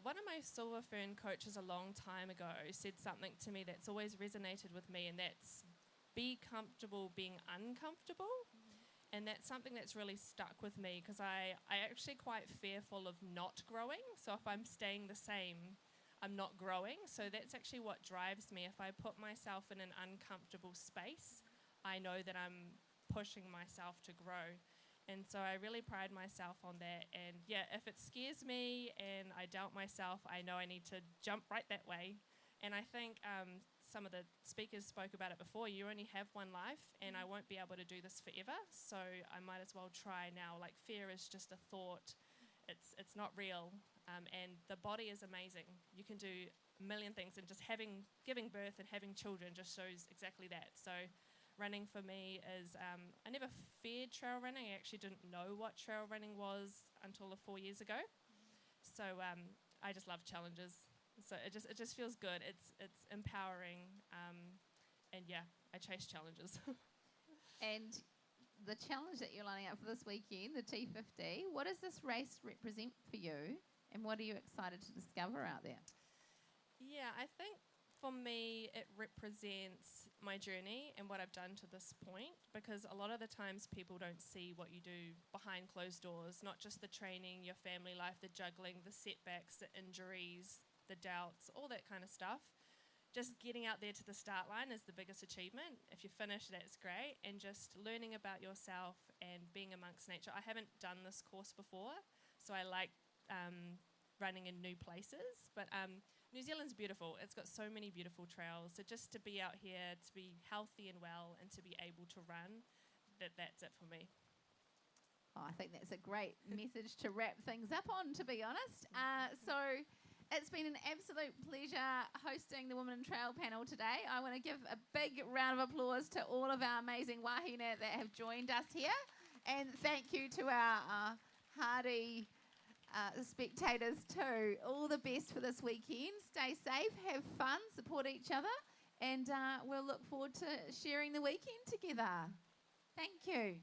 One of my Silver Fern coaches a long time ago said something to me that's always resonated with me, and that's be comfortable being uncomfortable. And that's something that's really stuck with me because I actually quite fearful of not growing. So if I'm staying the same, I'm not growing. So that's actually what drives me. If I put myself in an uncomfortable space, I know that I'm pushing myself to grow. And so I really pride myself on that. And yeah, if it scares me and I doubt myself, I know I need to jump right that way. And I think some of the speakers spoke about it before. You only have one life, and I won't be able to do this forever. So I might as well try now. Like, fear is just a thought. It's not real. And the body is amazing. You can do a million things, and just giving birth and having children just shows exactly that. So running for me is, I never feared trail running. I actually didn't know what trail running was until 4 years ago. So I just love challenges. So it just feels good. It's empowering, and yeah, I chase challenges. And the challenge that you're lining up for this weekend, the T50, what does this race represent for you, and what are you excited to discover out there? Yeah, I think for me it represents my journey and what I've done to this point, because a lot of the times people don't see what you do behind closed doors, not just the training, your family life, the juggling, the setbacks, the injuries, the doubts, all that kind of stuff. Just getting out there to the start line is the biggest achievement. If you finish, that's great. And just learning about yourself and being amongst nature. I haven't done this course before, so I like running in new places. But New Zealand's beautiful. It's got so many beautiful trails. So just to be out here, to be healthy and well, and to be able to run, that's it for me. Oh, I think that's a great message to wrap things up on, to be honest. So it's been an absolute pleasure hosting the Women in Trail panel today. I want to give a big round of applause to all of our amazing wahine that have joined us here. And thank you to our hardy spectators too. All the best for this weekend. Stay safe, have fun, support each other, and we'll look forward to sharing the weekend together. Thank you.